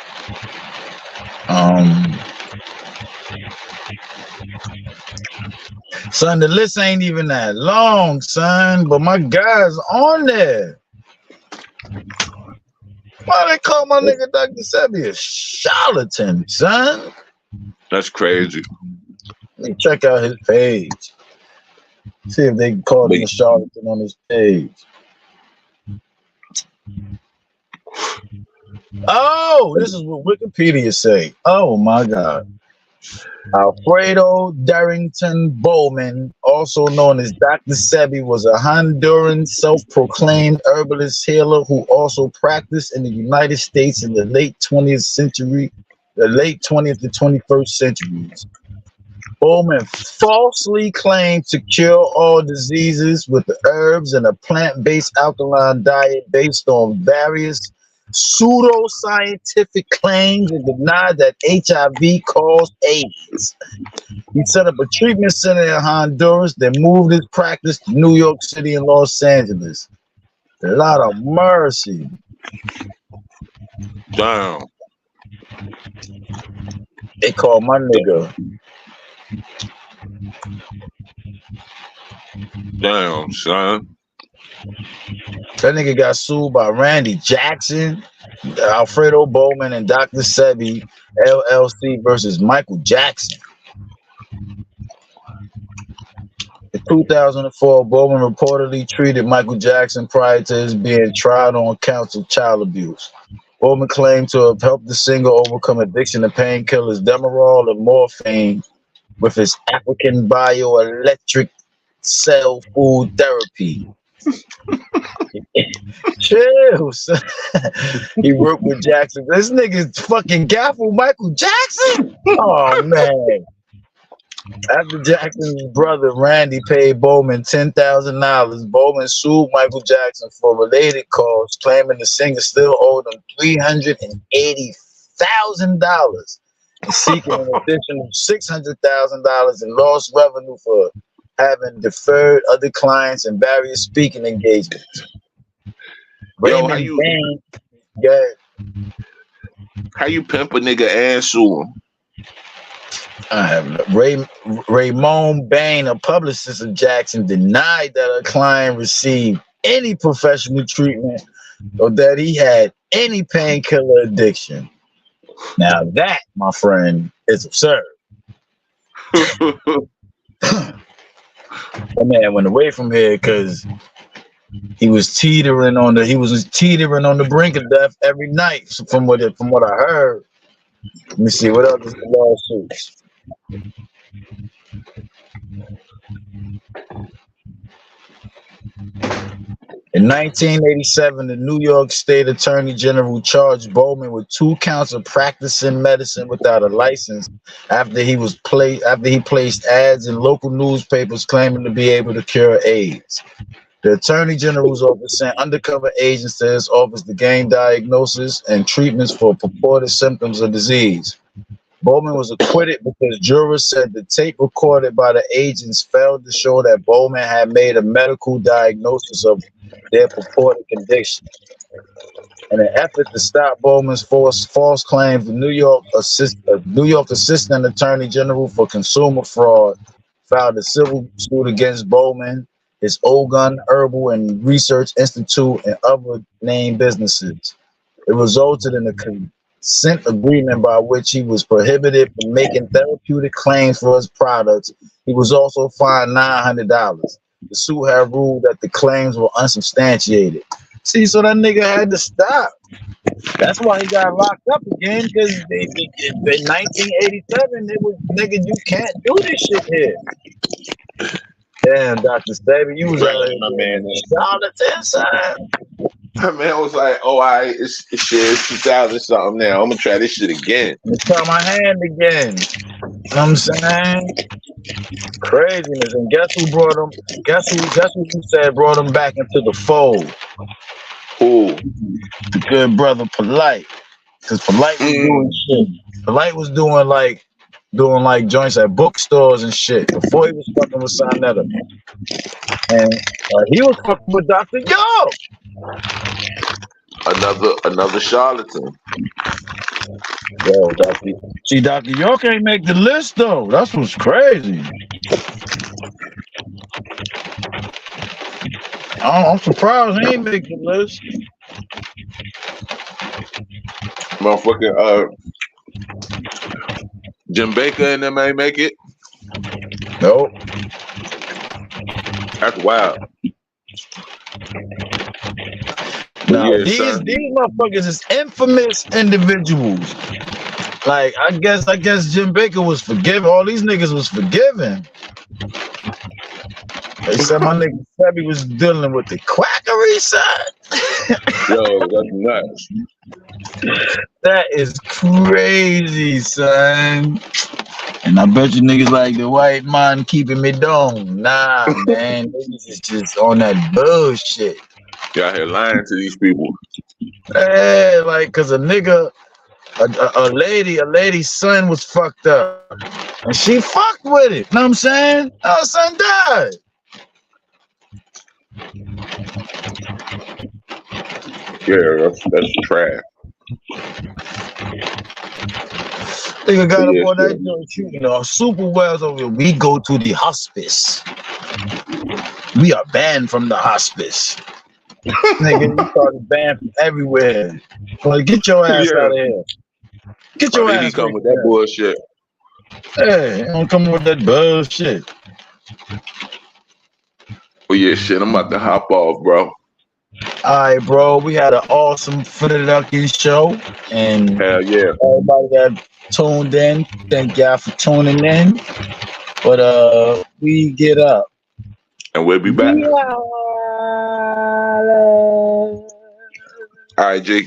Son, the list ain't even that long, son, but my guy's on there. Why they call my nigga Dr. Sebi a charlatan, son? That's crazy. Let me check out his page. See if they can call him a charlatan on his page. Oh, this is what Wikipedia say. Oh my God. Alfredo Darrington Bowman, also known as Dr. Sebi, was a Honduran self-proclaimed herbalist healer who also practiced in the United States in the late 20th to 21st centuries. Bowman falsely claimed to cure all diseases with the herbs and a plant-based alkaline diet based on various pseudoscientific claims and denied that HIV caused AIDS. He set up a treatment center in Honduras, then moved his practice to New York City and Los Angeles. A lot of mercy. Damn. They call my nigga. Damn, son. That nigga got sued by Randy Jackson, Alfredo Bowman, and Dr. Sebi LLC versus Michael Jackson. In 2004, Bowman reportedly treated Michael Jackson prior to his being tried on counts of child abuse. Bowman claimed to have helped the singer overcome addiction to painkillers, Demerol, and morphine with his African bioelectric cell food therapy. Chill, son. He worked with Jackson. This nigga's fucking gaffle Michael Jackson. Oh man. After Jackson's brother Randy paid Bowman $10,000, Bowman sued Michael Jackson for related costs, claiming the singer still owed him $380,000 and seeking an additional $600,000 in lost revenue for having deferred other clients and various speaking engagements. Yo, how you pimp a nigga and sue him? I have Raymond Bain, a publicist of Jackson, denied that a client received any professional treatment or that he had any painkiller addiction. Now that, my friend, is absurd. That man went away from here because he was teetering on the brink of death every night. From what I heard. Let me see what other lawsuits. In 1987, the New York State Attorney General charged Bowman with 2 counts of practicing medicine without a license after he placed ads in local newspapers claiming to be able to cure AIDS. The Attorney General's office sent undercover agents to his office to gain diagnosis and treatments for purported symptoms of disease. Bowman was acquitted because jurors said the tape recorded by the agents failed to show that Bowman had made a medical diagnosis of their purported condition. In an effort to stop Bowman's false claims, the New York Assistant Attorney General for Consumer Fraud filed a civil suit against Bowman, his Ogun Herbal and Research Institute, and other named businesses. It resulted in a consent agreement by which he was prohibited from making therapeutic claims for his products. He was also fined $900. The suit had ruled that the claims were unsubstantiated. See, so that nigga had to stop. That's why he got locked up again, because in 1987, it was, nigga, you can't do this shit here. Damn, Dr. Stabby, you was out here, my man. Charlatan, son. My man was like, "Oh, it's 2000 something now. I'm gonna try this shit again." Let's try my hand again. You know what I'm saying? Craziness. And guess who brought him? Guess who you said brought him back into the fold? Ooh. The good brother Polite. Because Polite was doing shit. Polite was doing like joints at bookstores and shit before he was fucking with Sonetta. And he was fucking with Dr. Yo. Another charlatan. Yo, Dr. York ain't make the list though. That's what's crazy. I'm surprised he ain't make the list. Motherfucking Jim Baker and them ain't make it. Nope. That's wild. Now, Yeah, these motherfuckers is infamous individuals. Like I guess Jim Baker was forgiven. All these niggas was forgiven. They said my nigga Sebby was dealing with the quackery side. Yo, that's nuts. That is crazy, son. And I bet you niggas like the white man keeping me down. Nah, man, niggas is just on that bullshit. Y'all here lying to these people. Yeah, like, cause a nigga, a lady's son was fucked up, and she fucked with it. Know what I'm saying? Her son died. Yeah, that's trash. Nigga got up on that joint shooting super wells over here. We go to the hospice. We are banned from the hospice. Nigga, you started banned from everywhere. Well, get your ass out of here. Get your ass. He come with that bullshit. Hey, don't come with that bullshit. Well, yeah, shit. I'm about to hop off, bro. All right, bro. We had an awesome Philadelphia show, and hell yeah, everybody that tuned in, thank y'all for tuning in. But we get up, and we'll be back. All right, Jake.